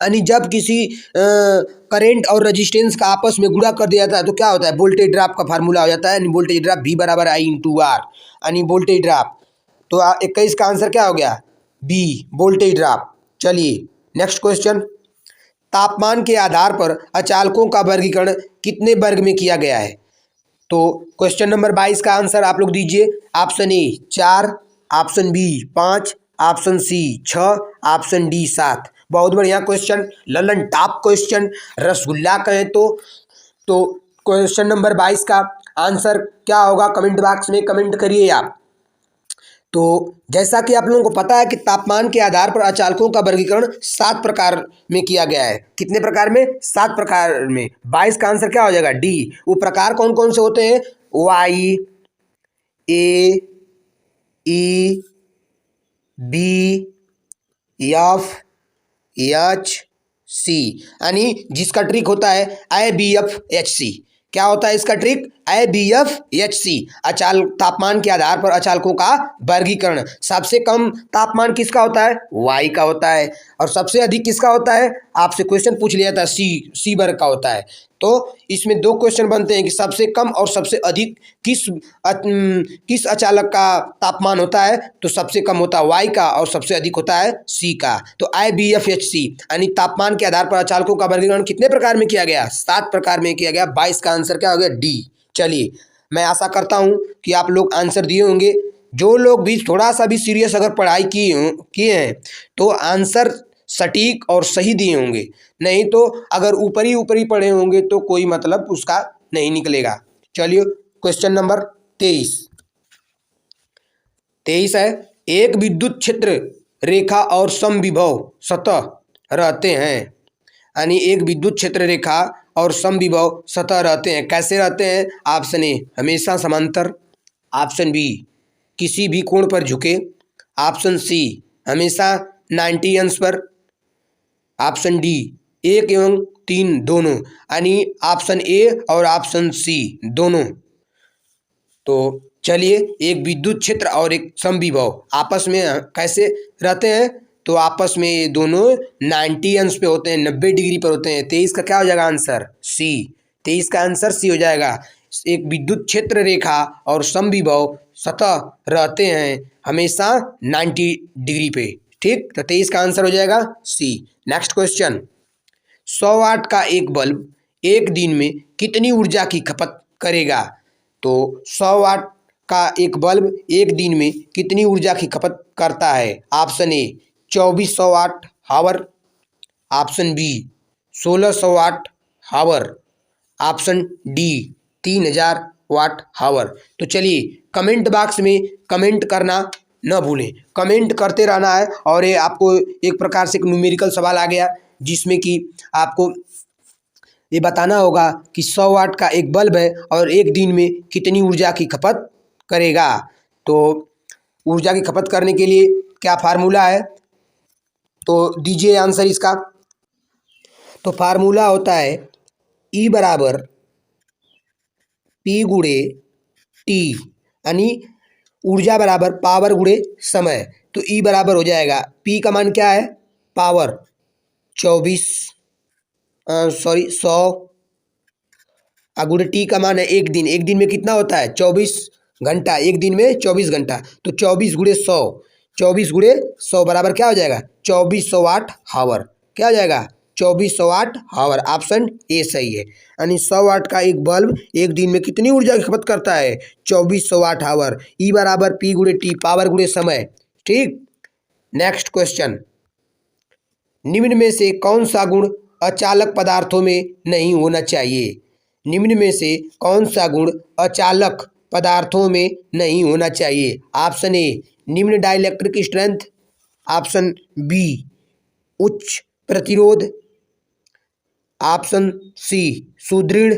A: यानी जब किसी करंट और रेजिस्टेंस का आपस में गुणा कर दिया जाता है तो क्या होता है, वोल्टेज ड्रॉप का फार्मूला हो जाता है, यानी वोल्टेज ड्रॉप V बराबर I इंटू आर, यानी वोल्टेज ड्रॉप। तो 21 का आंसर क्या हो गया, बी, वोल्टेज ड्रॉप। चलिए नेक्स्ट क्वेश्चन, तापमान के आधार पर अचालकों का वर्गीकरण कितने वर्ग में किया गया है। तो क्वेश्चन नंबर 22 का आंसर आप लोग दीजिए। Option A 4, option B 5, option C 6, option D 7। बहुत बढ़िया question, Lallan top question, rasgulla कहें तो क्वेश्चन नंबर 22 का आंसर क्या होगा, कमेंट बॉक्स में कमेंट करिए आप। तो जैसा कि आप लोगों को पता है कि तापमान के आधार पर अचालकों का वर्गीकरण 7 प्रकार में किया गया है। कितने प्रकार में, 7 प्रकार में। 22 का आंसर क्या हो जाएगा, डी। वो प्रकार कौन कौन से होते हैं, वाई, ए, ई, बी, एफ, एच, सी, यानी जिसका ट्रिक होता है IBF-HC। क्या होता है इसका ट्रिक, IBF-HC। अचाल तापमान के आधार पर अचालकों का वर्गीकरण। सबसे कम तापमान किसका होता है, वाई का होता है, और सबसे अधिक किसका होता है, आपसे क्वेश्चन पूछ लिया था, सी वर्ग का होता है। तो इसमें 2 क्वेश्चन बनते हैं कि सबसे कम और सबसे अधिक किस अचालक का तापमान होता है। तो सबसे कम होता है वाई का और सबसे अधिक होता है सी का। तो IBF-HC यानी तापमान के आधार पर अचालकों का वर्गीकरण कितने प्रकार में किया गया, 7 प्रकार में किया गया। 22 का आंसर क्या हो गया, डी। चलिए मैं आशा करता हूँ कि आप लोग आंसर दिए होंगे। जो लोग भी थोड़ा सा भी सीरियस अगर पढ़ाई किए हैं तो आंसर सटीक और सही दिए होंगे, नहीं तो अगर ऊपरी ऊपरी पढ़े होंगे तो कोई मतलब उसका नहीं निकलेगा। चलिए क्वेश्चन नंबर 23 है, एक विद्युत क्षेत्र रेखा और समविभव सतह रहते हैं, यानी एक विद्युत क्षेत्र रेखा और समविभव सतह रहते हैं। कैसे रहते हैं, ऑप्शन ए हमेशा समांतर, ऑप्शन बी किसी भी कोण पर झुके, ऑप्शन सी हमेशा 90 अंश पर, ऑप्शन डी 1 एवं 3 दोनों, यानी ऑप्शन ए और ऑप्शन सी दोनों। तो चलिए एक विद्युत क्षेत्र और एक समविभव आपस में कैसे रहते हैं, तो आपस में ये दोनों 90 अंश पे होते हैं, 90 डिग्री पर होते हैं। 23 का क्या हो जाएगा आंसर, सी। 23 का आंसर सी हो जाएगा। एक विद्युत क्षेत्र रेखा और समविभव सतह रहते हैं हमेशा 90 डिग्री पे, ठीक। तो 23 का आंसर हो जाएगा सी। नेक्स्ट क्वेश्चन, 100 वाट का एक बल्ब एक दिन में कितनी ऊर्जा की खपत करेगा। तो 100 वाट का एक बल्ब एक दिन में कितनी ऊर्जा की खपत करता है। Option A 2400 watt hour, option B 1600 watt hour, option D 3000 watt hour. तो चलिए कमेंट बॉक्स में कमेंट करना न भूलें, कमेंट करते रहना है। और ये आपको एक प्रकार से एक न्यूमेरिकल सवाल आ गया जिसमें कि आपको ये बताना होगा कि 100 वाट का एक बल्ब है और एक दिन में कितनी ऊर्जा की खपत करेगा। तो ऊर्जा की खपत करने के लिए क्या फार्मूला है, तो दीजिए आंसर इसका। तो फार्मूला होता है E बराबर P गुणे टी, यानी ऊर्जा बराबर पावर गुणे समय। तो E बराबर हो जाएगा, P का मान क्या है, पावर 100 गुणे टी का मान है एक दिन। एक दिन में कितना होता है, 24 घंटा, एक दिन में 24 घंटा। तो 24 गुणे 100, 24 गुणे 100 बराबर क्या हो जाएगा, 2400 वाट हावर। क्या हो जाएगा, 2400 वाट हावर। ऑप्शन ए सही है, यानी 100 वाट का एक बल्ब एक दिन में कितनी ऊर्जा की खपत करता है, 2400 वाट हावर। ई बराबर पी गुणे टी, पावर गुणे समय, ठीक। नेक्स्ट क्वेश्चन, निम्न में से कौन सा गुण अचालक पदार्थों में नहीं होना चाहिए। निम्न में से कौन सा गुण अचालक पदार्थों में नहीं होना चाहिए। ऑप्शन ए निम्न डाइलेक्ट्रिक स्ट्रेंथ, ऑप्शन बी उच्च प्रतिरोध, ऑप्शन सी सुदृढ़,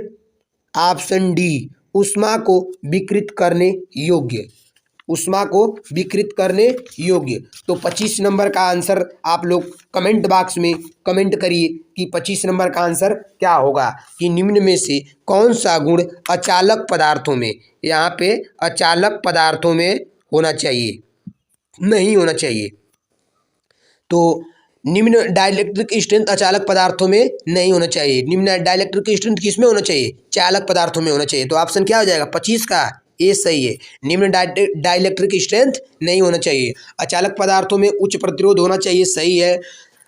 A: ऑप्शन डी ऊष्मा को विकृत करने योग्य, ऊष्मा को विकृत करने योग्य। तो 25 नंबर का आंसर आप लोग कमेंट बॉक्स में कमेंट करिए कि 25 नंबर का आंसर क्या होगा, कि निम्न में से कौन सा गुण अचालक पदार्थों में, यहाँ पे अचालक पदार्थों में होना चाहिए, नहीं होना चाहिए। तो निम्न डाइलेक्ट्रिक स्ट्रेंथ अचालक पदार्थों में नहीं होना चाहिए। निम्न डाइलेक्ट्रिक स्ट्रेंथ किस में होना चाहिए? चालक पदार्थों में होना चाहिए। तो ऑप्शन क्या हो जाएगा? 25 का ए सही है। निम्न डाइलेक्ट्रिक स्ट्रेंथ नहीं होना चाहिए। अचालक पदार्थों में उच्च प्रतिरोध होना चाहिए, सही है।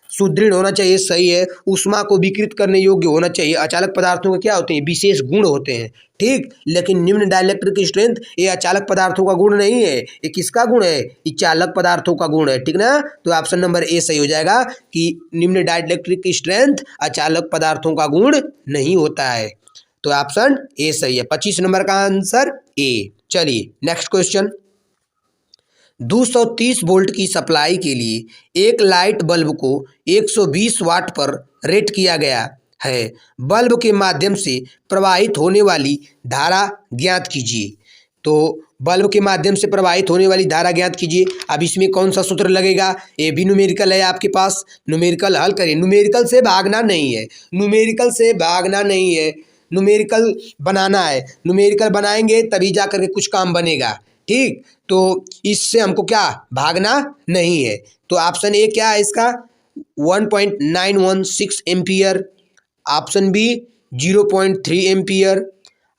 A: सुदृढ़ होना चाहिए, सही है। ऊष्मा को विकृत करने योग्य होना चाहिए। अचालक पदार्थों के क्या होते हैं? विशेष गुण होते हैं, ठीक। लेकिन निम्न डाइलेक्ट्रिक स्ट्रेंथ ये अचालक पदार्थों का गुण नहीं है। ये किसका गुण है? ये चालक पदार्थों का गुण है, ठीक ना। तो ऑप्शन नंबर ए सही हो जाएगा कि निम्न डाइलेक्ट्रिक स्ट्रेंथ अचालक पदार्थों का गुण नहीं होता है। तो ऑप्शन ए सही है। 25 नंबर का आंसर ए। चलिए नेक्स्ट क्वेश्चन। 230 वोल्ट की सप्लाई के लिए एक लाइट बल्ब को 120 वाट पर रेट किया गया है। बल्ब के माध्यम से प्रवाहित होने वाली धारा ज्ञात कीजिए। तो बल्ब के माध्यम से प्रवाहित होने वाली धारा ज्ञात कीजिए। अब इसमें कौन सा सूत्र लगेगा? ये भी न्यूमेरिकल है आपके पास, न्यूमेरिकल हल करिए। न्यूमेरिकल से भागना नहीं है, न्यूमेरिकल से भागना नहीं है, न्यूमेरिकल बनाना है। न्यूमेरिकल बनाएंगे तभी जा करके कुछ काम बनेगा, ठीक। तो इससे हमको क्या भागना नहीं है। तो ऑप्शन ए क्या है इसका? 1.916 ampere. Option B 0.3 ampere.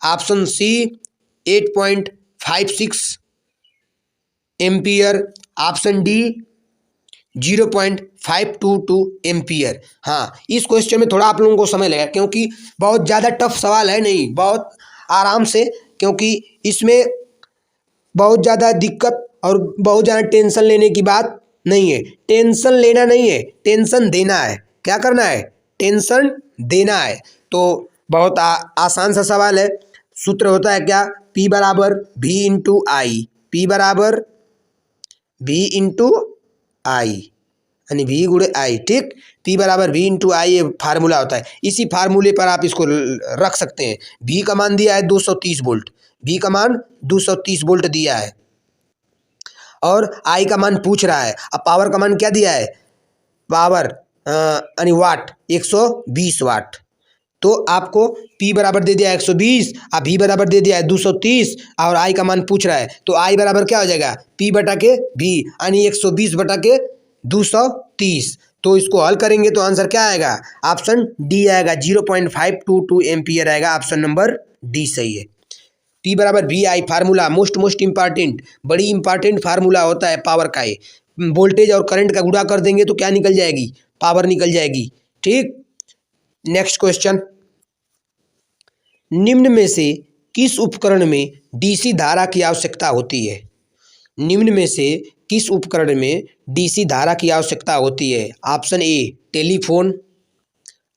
A: Option C 8.56 ampere. Option D 0.522 ampere. हाँ, इस क्वेश्चन में थोड़ा आप लोगों को समय लगेगा क्योंकि बहुत ज़्यादा टफ सवाल है नहीं, बहुत आराम से, क्योंकि इसमें बहुत ज़्यादा दिक्कत और बहुत ज़्यादा टेंशन लेने की बात नहीं है। टेंशन लेना नहीं है, टेंशन देना है। क्या करना है? टेंशन देना है। तो बहुत आसान सा सवाल है। सूत्र होता है क्या? P बराबर V इंटू आई। P बराबर V इंटू आई, यानी V गुणे आई, ठीक। P बराबर V इंटू आई, ये फार्मूला होता है। इसी फार्मूले पर आप इसको रख सकते हैं। V का मान दिया है 230 वोल्ट, V का मान 230 वोल्ट दिया है और I का मान पूछ रहा है। अब पावर का मान क्या दिया है? पावर यानी वाट 120 वाट। तो आपको P बराबर दे दिया है 120 और V बराबर दे दिया है 230 और I का मान पूछ रहा है। तो I बराबर क्या हो जाएगा? P बटा के V, यानी 120 बटा के 230। तो इसको हल करेंगे तो आंसर क्या आएगा? ऑप्शन डी आएगा, 0.522 एम्पियर आएगा। ऑप्शन नंबर डी सही है। P बराबर V I formula most important, बड़ी इंपॉर्टेंट फार्मूला होता है पावर का। ये वोल्टेज और करंट का गुणा कर देंगे तो क्या निकल जाएगी? पावर निकल जाएगी, ठीक। Next question. निम्न में से किस उपकरण में डीसी धारा की आवश्यकता होती है? निम्न में से किस उपकरण में डीसी धारा की आवश्यकता होती है? Option A telephone,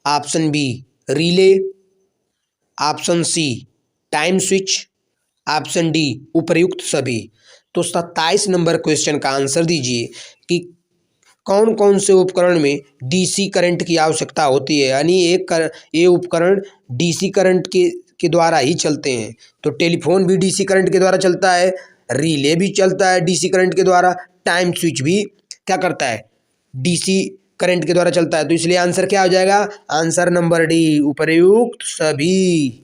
A: option B relay, option C time switch, option D उपर्युक्त सभी। तो 27 नंबर क्वेश्चन का आंसर दीजिए कि कौन कौन से उपकरण में डीसी करंट की आवश्यकता होती है, यानी ये उपकरण डीसी करंट के द्वारा ही चलते हैं। तो टेलीफोन भी डीसी करंट के द्वारा चलता है, रिले भी चलता है डीसी करंट के द्वारा, टाइम स्विच भी क्या करता है? डीसी करंट के द्वारा चलता है। तो इसलिए आंसर क्या हो जाएगा? आंसर नंबर डी उपर्युक्त सभी।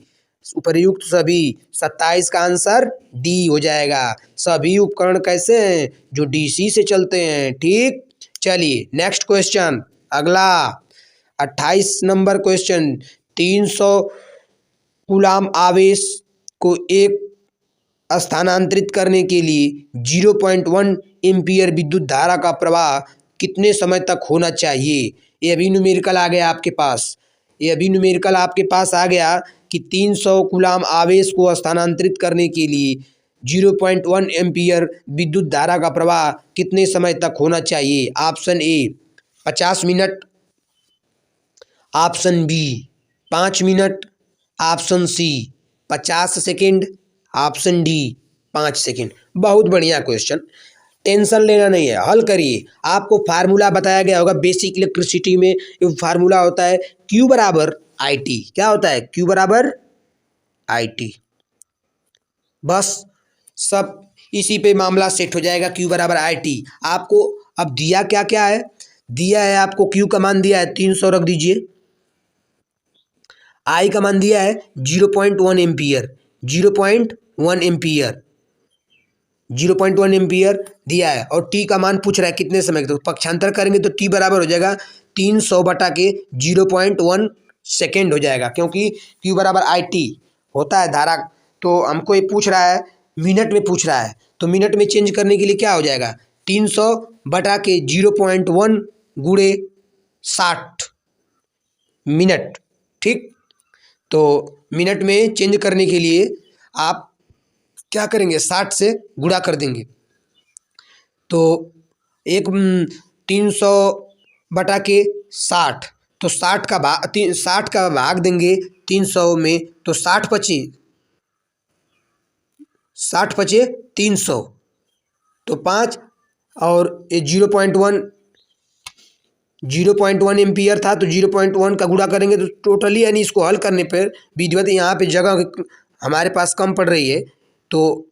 A: उपर्युक्त सभी 27 का आंसर डी हो जाएगा। सभी उपकरण कैसे हैं? जो डीसी से चलते हैं, ठीक। चलिए नेक्स्ट क्वेश्चन अगला 28 नंबर क्वेश्चन। 300 कूलाम आवेश को एक स्थानांतरित करने के लिए 0.1 एम्पियर विद्युत धारा का प्रवाह कितने समय तक होना चाहिए? ये अभी न्यूमेरिकल आ गया आपके पास, ये अभी न्यूमेरिकल आपके पास आ गया कि 300 कूलाम आवेश को स्थानांतरित करने के लिए 0.1 एम्पियर विद्युत धारा का प्रवाह कितने समय तक होना चाहिए? Option A 50 minute, option B 5 minute, option C 50 second, option D 5 second. बहुत बढ़िया क्वेश्चन, टेंशन लेना नहीं है, हल करिए। आपको फार्मूला बताया गया होगा बेसिक इलेक्ट्रिसिटी में, ये फार्मूला होता है Q बराबर आई टी। क्या होता है? Q बराबर आई टी। बस सब इसी पे मामला सेट हो जाएगा। Q बराबर आई टी। आपको अब दिया क्या क्या है? दिया है आपको Q का मान दिया है 300 रख दीजिए, I का मान दिया है 0.1 एम्पियर, 0.1 एम्पियर, 0.1 एम्पियर दिया है और टी का मान पूछ रहा है कितने समय, तो पक्षांतर करेंगे तो टी बराबर हो जाएगा 300 बटा के 0.1 सेकेंड हो जाएगा, क्योंकि क्यू बराबर आई टी होता है धारा। तो हमको ये पूछ रहा है मिनट में पूछ रहा है, तो मिनट में चेंज करने के लिए क्या हो जाएगा 300 बटा के 0.1 गुणे 60 मिनट। ठीक, तो मिनट में चेंज करने के लिए आप क्या करेंगे 60 से गुणा कर देंगे, तो 300 बटा के 60, तो 60 का भाग देंगे 300 में, तो 60 पचे 300, तो 5 और ये 0.1 एम्पियर था, तो 0.1 का गुणा करेंगे तो टोटली, यानी इसको हल करने पर विधिवत यहाँ पे जगह हमारे पास कम पड़ रही है, तो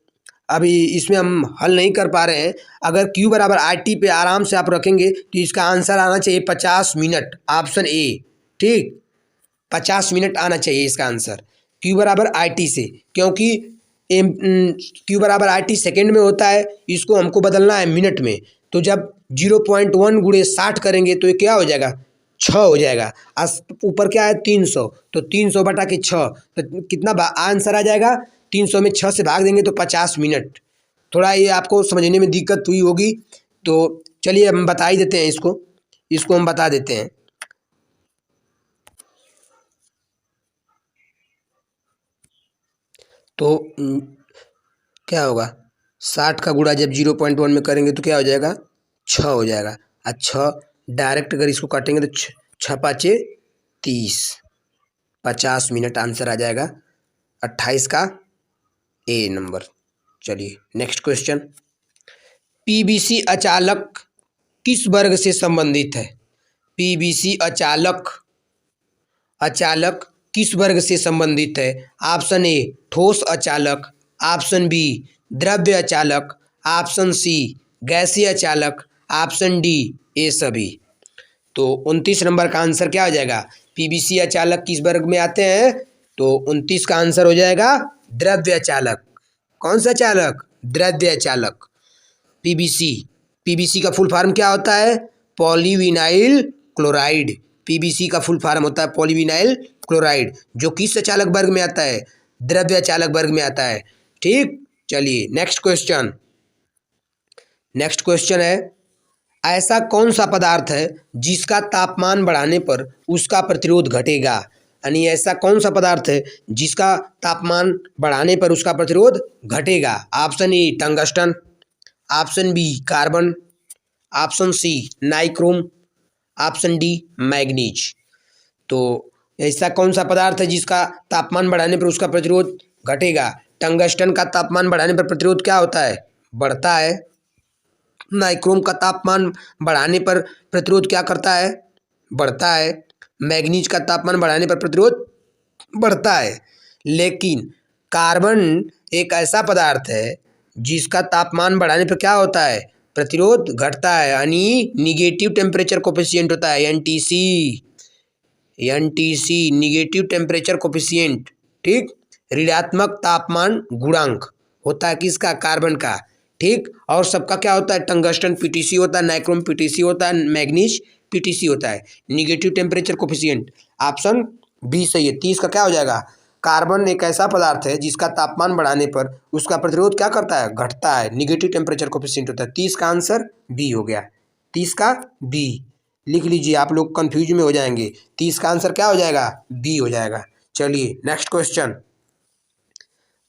A: अभी इसमें हम हल नहीं कर पा रहे हैं। अगर Q बराबर आर टी पे आराम से आप रखेंगे तो इसका आंसर आना चाहिए 50 मिनट, ऑप्शन ए। ठीक, 50 मिनट आना चाहिए इसका आंसर Q बराबर आई टी से, क्योंकि Q बराबर आई टी सेकेंड में होता है, इसको हमको बदलना है मिनट में। तो जब 0.1 गुणे 60 करेंगे तो ये क्या हो जाएगा 6 हो जाएगा, ऊपर क्या है 300, तो 300 बटा के 6, तो कितना आंसर आ जाएगा 300 में 6 से भाग देंगे तो 50 मिनट। थोड़ा ये आपको समझने में दिक्कत हुई होगी, तो चलिए हम बता ही देते हैं इसको हम बता देते हैं। तो क्या होगा 60 का गुणा जब 0.1 में करेंगे तो क्या हो जाएगा 6 हो जाएगा, अच्छा डायरेक्ट अगर इसको काटेंगे तो 6 पाँचे 30, 50 मिनट आंसर आ जाएगा 28 का ए नंबर। चलिए नेक्स्ट क्वेश्चन, पीबीसी अचालक किस वर्ग से संबंधित है? पीबीसी अचालक किस वर्ग से संबंधित है? ऑप्शन ए ठोस अचालक, ऑप्शन बी द्रव्य अचालक, ऑप्शन सी गैसीय अचालक, ऑप्शन डी ये सभी। तो 29 नंबर का आंसर क्या हो जाएगा, पीबीसी अचालक किस वर्ग में आते हैं? तो 29 का आंसर हो जाएगा द्रव्य अचालक। कौन सा चालक? द्रव्य अचालक। पीबीसी का फुल फॉर्म क्या होता है? Polyvinyl chloride. पीबीसी का फुल फॉर्म होता है पॉलीविनाइल क्लोराइड, जो किस अचालक वर्ग में आता है? द्रव्य अचालक वर्ग में आता है। ठीक, चलिए नेक्स्ट क्वेश्चन है, ऐसा कौन सा पदार्थ है जिसका तापमान बढ़ाने पर उसका प्रतिरोध घटेगा? यानी ऐसा कौन सा पदार्थ है जिसका तापमान बढ़ाने पर उसका प्रतिरोध घटेगा? Option A tungsten, option B carbon, option C nichrome, option D manganese. तो ऐसा कौन सा पदार्थ है जिसका तापमान बढ़ाने पर उसका प्रतिरोध घटेगा? टंगस्टन का तापमान बढ़ाने पर प्रतिरोध क्या होता है? बढ़ता है। नाइक्रोम का तापमान बढ़ाने पर प्रतिरोध क्या करता है? बढ़ता है। मैग्नीज का तापमान बढ़ाने पर प्रतिरोध बढ़ता है। लेकिन कार्बन एक ऐसा पदार्थ है जिसका तापमान बढ़ाने पर क्या होता है? प्रतिरोध घटता है, यानी निगेटिव टेम्परेचर कोफिशिएंट होता है, एनटीसी निगेटिव टेम्परेचर कोफिशिएंट। ठीक, ऋणात्मक तापमान गुणांक होता है किसका? कार्बन का। ठीक, और सबका क्या होता है? टंगस्टन पीटीसी होता है, नाइक्रोम पीटीसी होता है, मैग्नीज पीटीसी होता है। Negative temperature coefficient option B सही है। 30 का क्या हो जाएगा? कार्बन एक ऐसा पदार्थ है जिसका तापमान बढ़ाने पर उसका प्रतिरोध क्या करता है? घटता है। निगेटिव टेम्परेचर कोफिशिएंट होता है। 30 का आंसर बी हो गया। 30 का बी लिख लीजिए, आप लोग कंफ्यूज में हो जाएंगे। 30 का आंसर क्या हो जाएगा? बी हो जाएगा। चलिए नेक्स्ट क्वेश्चन,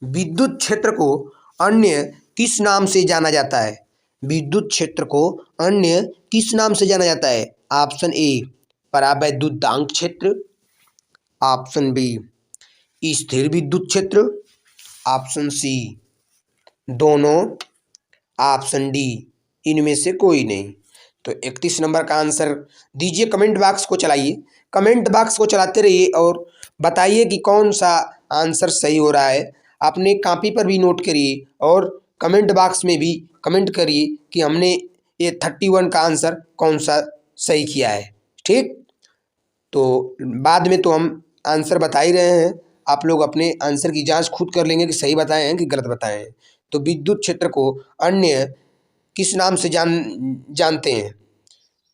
A: विद्युत क्षेत्र को अन्य किस नाम से जाना जाता है? विद्युत क्षेत्र को अन्य किस नाम से जाना जाता है? ऑप्शन ए परावैद्युतांक क्षेत्र, ऑप्शन बी स्थिर विद्युत क्षेत्र, ऑप्शन सी दोनों, ऑप्शन डी इनमें से कोई नहीं। तो 31 नंबर का आंसर दीजिए। कमेंट बॉक्स को चलाइए, कमेंट बॉक्स को चलाते रहिए और बताइए कि कौन सा आंसर सही हो रहा है। अपने कॉपी पर भी नोट करिए और कमेंट बॉक्स में भी कमेंट करिए कि हमने ये 31 का आंसर कौन सा सही किया है। ठीक, तो बाद में तो हम आंसर बता ही रहे हैं, आप लोग अपने आंसर की जांच खुद कर लेंगे कि सही बताए हैं कि गलत बताए हैं। तो विद्युत क्षेत्र को अन्य किस नाम से जानते हैं?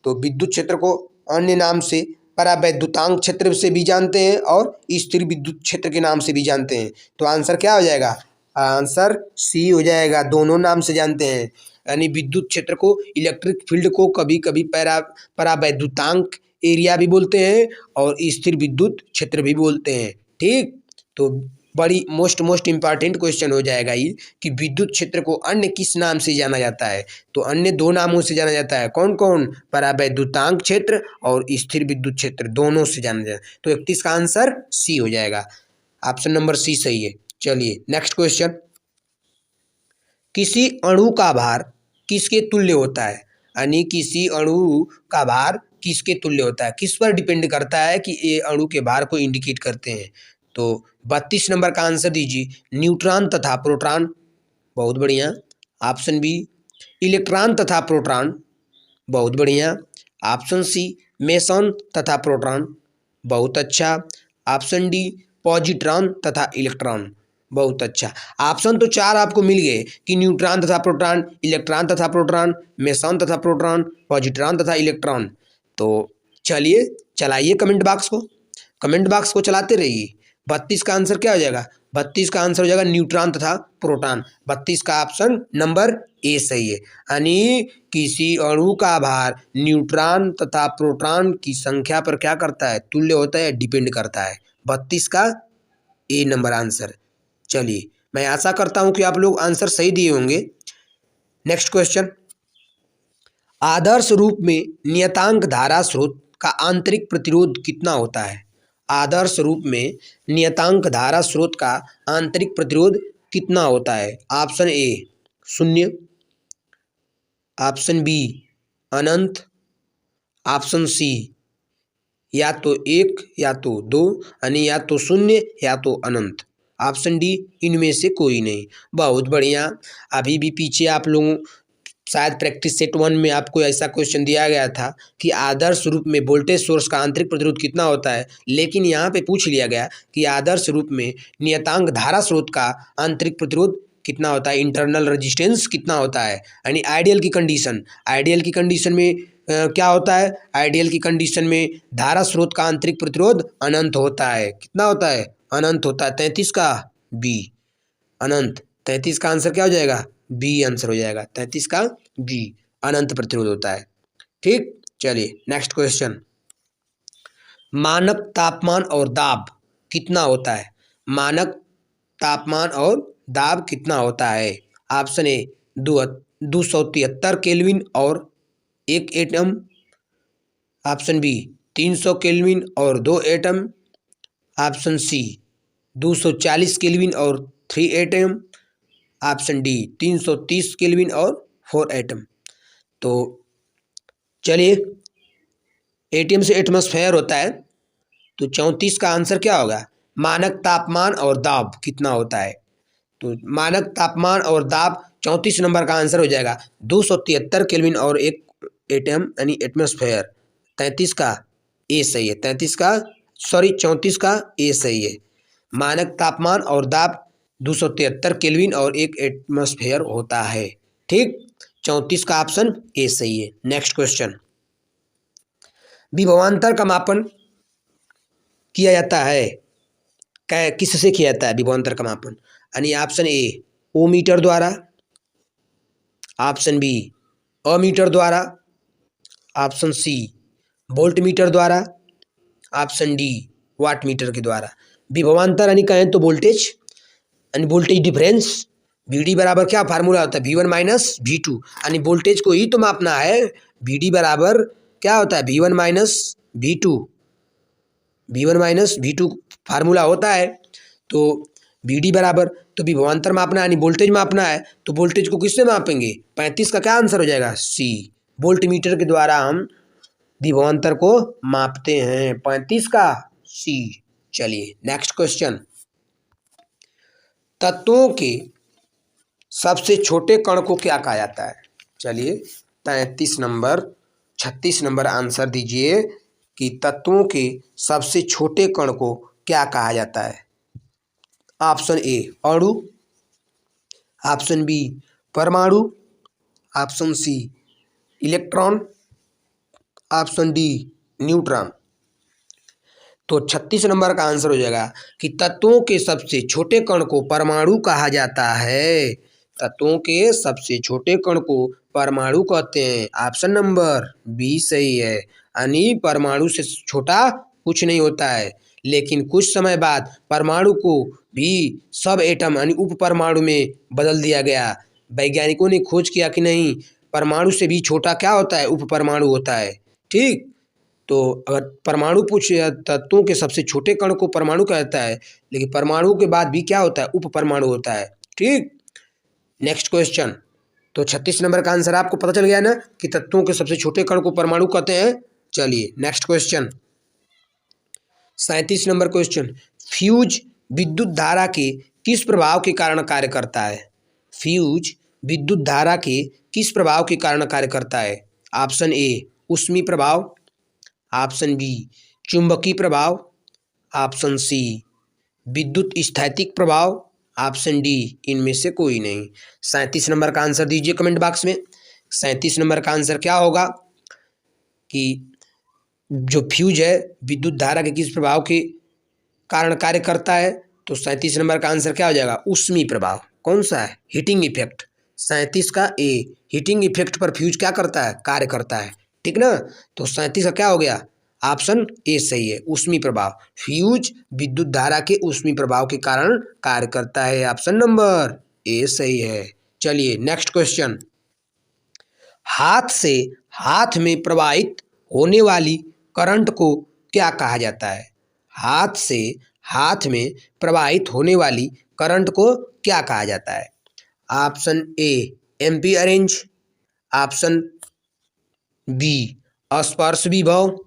A: तो विद्युत क्षेत्र को अन्य नाम से परावैद्युतांक क्षेत्र से भी जानते हैं और स्थिर विद्युत क्षेत्र के नाम से भी जानते हैं। तो आंसर क्या हो जाएगा? आंसर सी हो जाएगा, दोनों नाम से जानते हैं। यानी विद्युत क्षेत्र को, इलेक्ट्रिक फील्ड को कभी कभी परावैद्युतांक एरिया भी बोलते हैं और स्थिर विद्युत क्षेत्र भी बोलते हैं। ठीक, तो बड़ी मोस्ट इम्पॉर्टेंट क्वेश्चन हो जाएगा ये कि विद्युत क्षेत्र को अन्य किस नाम से जाना जाता है? तो अन्य दो नामों से जाना जाता है। कौन कौन? परावैद्युतांक क्षेत्र और स्थिर विद्युत क्षेत्र, दोनों से जाना जाता है। तो 31 का आंसर सी हो जाएगा, ऑप्शन नंबर सी सही है। चलिए नेक्स्ट क्वेश्चन, किसी अणु का भार किसके तुल्य होता है? यानी किसी अणु का भार किसके तुल्य होता है? किस पर डिपेंड करता है कि ये अणु के भार को इंडिकेट करते हैं? तो 32 नंबर का आंसर दीजिए, न्यूट्रॉन तथा प्रोटॉन। बहुत बढ़िया। ऑप्शन बी, इलेक्ट्रॉन तथा प्रोटॉन। बहुत बढ़िया। ऑप्शन सी, मेसॉन तथा प्रोटॉन। बहुत अच्छा। ऑप्शन डी, पॉजिट्रॉन तथा इलेक्ट्रॉन। बहुत अच्छा। ऑप्शन तो 4 आपको मिल गए कि न्यूट्रॉन तथा प्रोटॉन, इलेक्ट्रॉन तथा प्रोटॉन, मेसॉन तथा प्रोटॉन, पॉजिट्रॉन तथा इलेक्ट्रॉन। तो चलिए चलाइए कमेंट बॉक्स को चलाते रहिए। 32 का आंसर क्या हो जाएगा? 32 का आंसर हो जाएगा न्यूट्रॉन तथा प्रोटॉन। 32 का ऑप्शन नंबर ए सही है। यानी किसी अणु का भार न्यूट्रॉन तथा प्रोटॉन की संख्या पर क्या करता है? तुल्य होता है, डिपेंड करता है। 32 का ए नंबर आंसर। चलिए, मैं आशा करता हूं कि आप लोग आंसर सही दिए होंगे। नेक्स्ट क्वेश्चन, आदर्श रूप में नियतांक धारा स्रोत का आंतरिक प्रतिरोध कितना होता है? आदर्श रूप में नियतांक धारा स्रोत का आंतरिक प्रतिरोध कितना होता है? ऑप्शन ए 0, ऑप्शन बी अनंत, ऑप्शन सी या तो 1 या तो 2, यानी या तो 0 या तो अनंत। ऑप्शन डी इनमें से कोई नहीं। बहुत बढ़िया। अभी भी पीछे आप लोगों शायद प्रैक्टिस सेट 1 में आपको ऐसा क्वेश्चन दिया गया था कि आदर्श रूप में वोल्टेज सोर्स का आंतरिक प्रतिरोध कितना होता है, लेकिन यहाँ पे पूछ लिया गया कि आदर्श रूप में नियतांक धारा स्रोत का आंतरिक प्रतिरोध कितना होता है, इंटरनल रेजिस्टेंस कितना होता है। यानी आइडियल की कंडीशन में क्या होता है? आइडियल की कंडीशन में धारा स्रोत का आंतरिक प्रतिरोध अनंत होता है। कितना होता है? अनंत होता है। 33 का बी अनंत। 33 का आंसर क्या हो जाएगा? बी आंसर हो जाएगा। 33 का बी अनंत प्रतिरोध होता है। ठीक, चलिए नेक्स्ट क्वेश्चन, मानक तापमान और दाब कितना होता है? मानक तापमान और दाब कितना होता है? ऑप्शन ए 273 केल्विन और 1 एटम। ऑप्शन बी 300 केल्विन और 2 एटम। ऑप्शन सी 240 केल्विन और 3 एटम। ऑप्शन डी 330 केल्विन और 4 एटम। तो चलिए, एटम से एटमॉस्फेयर होता है, तो 34 का आंसर क्या होगा? मानक तापमान और दाब कितना होता है? तो मानक तापमान और दाब 34 नंबर का आंसर हो जाएगा 273 केल्विन और 1 एटम यानी एटमॉस्फेयर। 33 का ए सही है। 34 का ए सही है। मानक तापमान और दाब 273 केल्विन और 1 एटमॉस्फेयर होता है। ठीक, 34 का ऑप्शन ए सही है। नेक्स्ट क्वेश्चन, विभवांतर का मापन किया जाता है, किससे किया जाता है विभवांतर का मापन? यानी ऑप्शन ए ओमीटर द्वारा, ऑप्शन बी अमीटर द्वारा, ऑप्शन सी वोल्टमीटर द्वारा, ऑप्शन डी वाट मीटर के द्वारा। विभवांतर यानी कहें तो वोल्टेज, यानी वोल्टेज डिफरेंस। वी बराबर क्या फार्मूला होता है? V1 माइनस V2, यानी वोल्टेज को ही तो मापना है। वी बराबर क्या होता है? V1 माइनस V2 फार्मूला होता है। तो वी बराबर, तो विभवांतर मापना यानी वोल्टेज मापना है, तो वोल्टेज को किससे मापेंगे? 35 का क्या आंसर हो जाएगा? सी, वोल्टमीटर के द्वारा हम विभवांतर को मापते हैं। 35 का सी। चलिए नेक्स्ट क्वेश्चन, तत्वों के सबसे छोटे कण को क्या कहा जाता है? चलिए 36 नंबर आंसर दीजिए कि तत्वों के सबसे छोटे कण को क्या कहा जाता है? ऑप्शन ए अणु, ऑप्शन बी परमाणु, option C electron, option D neutron. तो 36 नंबर का आंसर हो जाएगा कि तत्वों के सबसे छोटे कण को परमाणु कहा जाता है। तत्वों के सबसे छोटे कण को परमाणु कहते हैं। ऑप्शन नंबर बी सही है। यानी परमाणु से छोटा कुछ नहीं होता है, लेकिन कुछ समय बाद परमाणु को भी सब एटम यानी उप परमाणु में बदल दिया गया। वैज्ञानिकों ने खोज किया कि नहीं, परमाणु से भी छोटा क्या होता है, उप परमाणु होता है। ठीक, तो अगर परमाणु पूछे तत्वों के सबसे छोटे कण को परमाणु कहता है, लेकिन परमाणु के बाद भी क्या होता है, उप परमाणु होता है। ठीक, नेक्स्ट क्वेश्चन। तो 36 नंबर का आंसर आपको पता चल गया ना कि तत्वों के सबसे छोटे कण को परमाणु कहते हैं। चलिए next question, 37 number question. Fuse विद्युत धारा के किस प्रभाव के कारण कार्य करता है? फ्यूज विद्युत धारा के किस प्रभाव के कारण कार्य करता है? ऑप्शन ए ऊष्मीय प्रभाव, ऑप्शन बी चुंबकीय प्रभाव, ऑप्शन सी विद्युत स्थैतिक प्रभाव, ऑप्शन डी इनमें से कोई नहीं। 37 नंबर का आंसर दीजिए कमेंट बॉक्स में। 37 नंबर का आंसर क्या होगा कि जो फ्यूज है विद्युत धारा के किस प्रभाव के कारण कार्य करता है? तो 37 नंबर का आंसर क्या हो जाएगा? ऊष्मीय प्रभाव। कौन सा है? Heating effect. 37 का ए, हीटिंग इफेक्ट पर फ्यूज क्या करता है? कार्य करता है। ठीक ना, तो 37 का क्या हो गया? ऑप्शन ए सही है, ऊष्मीय प्रभाव। फ्यूज विद्युत धारा के ऊष्मीय प्रभाव के कारण कार्य करता है। ऑप्शन नंबर ए सही है। चलिए नेक्स्ट क्वेश्चन, हाथ से हाथ में प्रवाहित होने वाली करंट को क्या कहा जाता है? हाथ से हाथ में प्रवाहित होने वाली करंट को क्या कहा जाता है? Option A ampere range, option B स्पर्श विभव,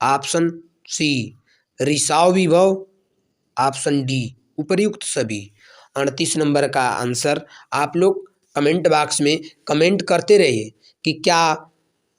A: ऑप्शन सी रिसाव विभव, ऑप्शन डी उपर्युक्त सभी। 38 नंबर का आंसर आप लोग कमेंट बॉक्स में कमेंट करते रहिए कि क्या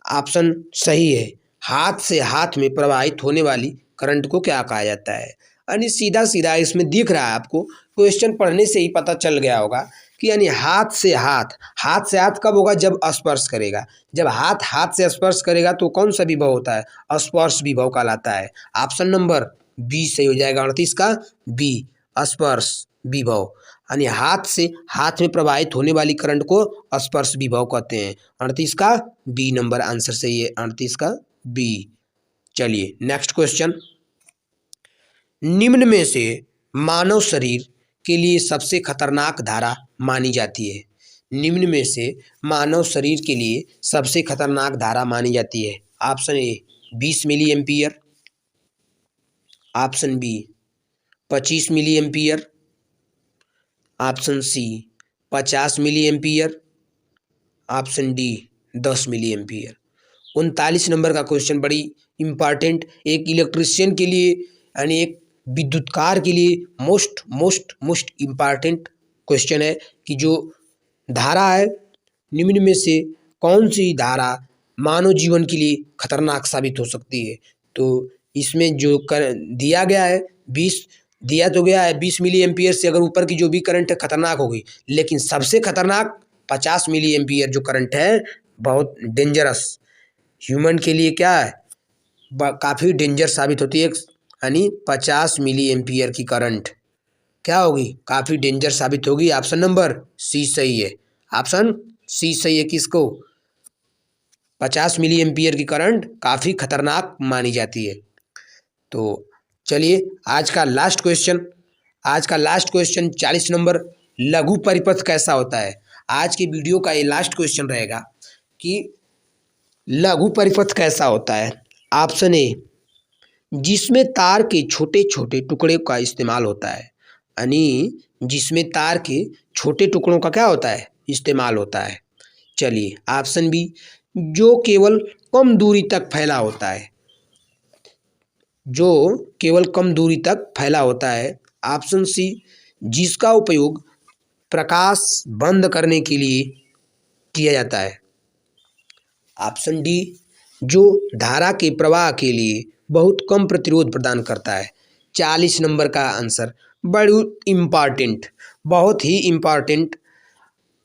A: ऑप्शन सही है। हाथ से हाथ में प्रवाहित होने वाली करंट को क्या कहा जाता है? यानी सीधा सीधा इसमें दिख रहा है आपको, क्वेश्चन पढ़ने से ही पता चल गया होगा कि यानी हाथ से हाथ। हाथ से हाथ कब होगा? जब स्पर्श करेगा। जब हाथ हाथ से स्पर्श करेगा तो कौन सा विभव होता है? स्पर्श विभव कहलाता है। ऑप्शन नंबर बी सही हो जाएगा। 38 का बी स्पर्श विभव, यानी हाथ से हाथ में प्रवाहित होने वाली करंट को स्पर्श विभव कहते हैं। 38 का बी नंबर आंसर सही है। 38 का बी। चलिए नेक्स्ट क्वेश्चन, निम्न में से मानव शरीर के लिए सबसे खतरनाक धारा मानी जाती है? निम्न में से मानव शरीर के लिए सबसे खतरनाक धारा मानी जाती है। Option A 20 milli ampere, option B 25 milli ampere, option C 50 milli ampere, option D 10 milli ampere. 39 number का क्वेश्चन बड़ी इम्पॉर्टेंट, एक इलेक्ट्रिशियन के लिए यानी एक विद्युतकार के लिए मोस्ट इम्पॉर्टेंट क्वेश्चन है कि जो धारा है निम्न में से कौन सी धारा मानव जीवन के लिए खतरनाक साबित हो सकती है? तो इसमें जो दिया गया है 20 दिया तो गया है 20 मिली एम्पियर से अगर ऊपर की जो भी करंट है खतरनाक होगी, लेकिन सबसे खतरनाक 50 मिली एम्पियर जो करंट है बहुत डेंजरस, ह्यूमन के लिए क्या है, काफ़ी डेंजर साबित होती है। यानी 50 मिली एम्पियर की करंट क्या होगी? काफ़ी डेंजर साबित होगी। ऑप्शन नंबर सी सही है। ऑप्शन सी सही है। किसको? 50 मिली एम्पियर की करंट काफ़ी खतरनाक मानी जाती है। तो चलिए आज का लास्ट क्वेश्चन 40 नंबर, लघु परिपथ कैसा होता है? आज की वीडियो का ये लास्ट क्वेश्चन रहेगा कि लघु परिपथ कैसा होता है। ऑप्शन ए जिसमें तार के छोटे छोटे टुकड़े का इस्तेमाल होता है, यानी जिसमें तार के छोटे टुकड़ों का क्या होता है? इस्तेमाल होता है। चलिए ऑप्शन बी जो केवल कम दूरी तक फैला होता है, जो केवल कम दूरी तक फैला होता है। ऑप्शन सी जिसका उपयोग प्रकाश बंद करने के लिए किया जाता है। ऑप्शन डी जो धारा के प्रवाह के लिए बहुत कम प्रतिरोध प्रदान करता है। 40 नंबर का आंसर बड़ी इम्पॉर्टेंट, बहुत ही इम्पॉर्टेंट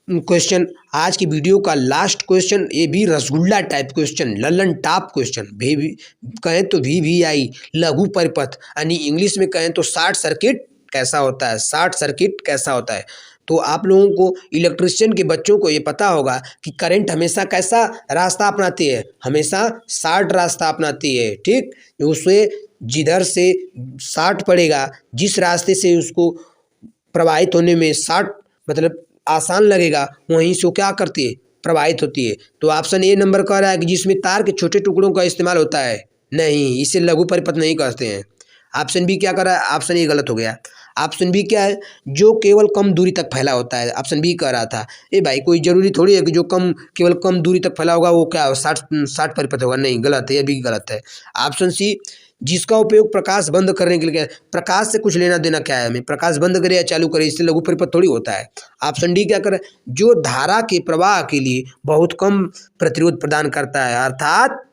A: क्वेश्चन, आज की वीडियो का लास्ट क्वेश्चन, ये भी rasgulla type question, Lallan top question, भी कहें तो VVI लघु परिपथ, यानी इंग्लिश में कहें तो शॉर्ट सर्किट कैसा होता है, शॉर्ट सर्किट कैसा होता है। तो आप लोगों को इलेक्ट्रिशियन के बच्चों को ये पता होगा कि करंट हमेशा कैसा रास्ता अपनाती है, हमेशा शॉर्ट रास्ता अपनाती है, ठीक। उसे जिधर से शॉर्ट पड़ेगा, जिस रास्ते से उसको प्रवाहित होने में शॉर्ट मतलब आसान लगेगा, वहीं से वो क्या करती है, प्रवाहित होती है। तो ऑप्शन ए नंबर कह रहा है कि जिसमें तार के छोटे टुकड़ों का इस्तेमाल होता है, नहीं, इसे लघु परिपथ नहीं कहते हैं। ऑप्शन बी क्या कर रहा है, ऑप्शन ए गलत हो गया। ऑप्शन बी क्या है, जो केवल कम दूरी तक फैला होता है, ऑप्शन बी कह रहा था। ए भाई, कोई जरूरी थोड़ी है कि जो केवल कम दूरी तक फैला होगा वो क्या शॉर्ट शॉर्ट परिपथ होगा, नहीं, गलत है, ये भी गलत है। ऑप्शन सी, जिसका उपयोग प्रकाश बंद करने के लिए, प्रकाश से कुछ लेना देना क्या है हमें, प्रकाश बंद करे या चालू करे, इससे लघु परिपथ थोड़ी होता है। ऑप्शन डी क्या करे, जो धारा के प्रवाह के लिए बहुत कम प्रतिरोध प्रदान करता है, अर्थात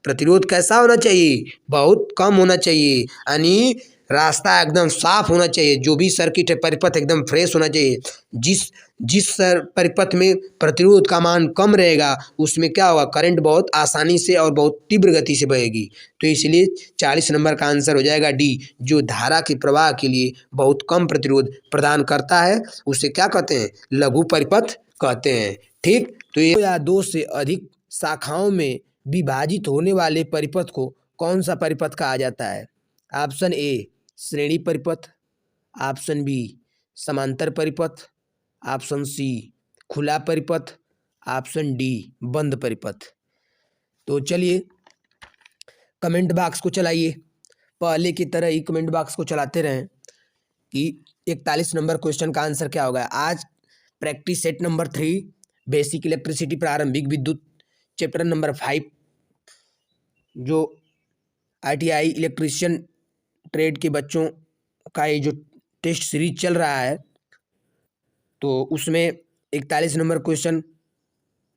A: प्रतिरोध कैसा होना चाहिए, बहुत कम होना चाहिए, यानी रास्ता एकदम साफ होना चाहिए, जो भी सर्किट है परिपथ एकदम फ्रेश होना चाहिए। जिस जिस परिपथ में प्रतिरोध का मान कम रहेगा उसमें क्या होगा, करंट बहुत आसानी से और बहुत तीव्र गति से बहेगी। तो इसलिए 40 नंबर का आंसर हो जाएगा डी, जो धारा के प्रवाह के लिए बहुत कम प्रतिरोध प्रदान करता है उसे क्या कहते हैं, लघु परिपथ कहते हैं, ठीक। तो ये या दो से अधिक शाखाओं में विभाजित होने वाले परिपथ को कौन सा परिपथ कहा जाता है। ऑप्शन ए श्रेणी परिपथ, ऑप्शन बी समांतर परिपथ, ऑप्शन सी खुला परिपथ, ऑप्शन डी बंद परिपथ। तो चलिए कमेंट बॉक्स को चलाइए, पहले की तरह ही कमेंट बॉक्स को चलाते रहें कि 41 नंबर क्वेश्चन का आंसर क्या होगा। आज practice set number 3 basic electricity प्रारंभिक विद्युत चैप्टर नंबर 5 जो ITI इलेक्ट्रीशियन ट्रेड के बच्चों का ये जो टेस्ट सीरीज चल रहा है, तो उसमें 41 नंबर क्वेश्चन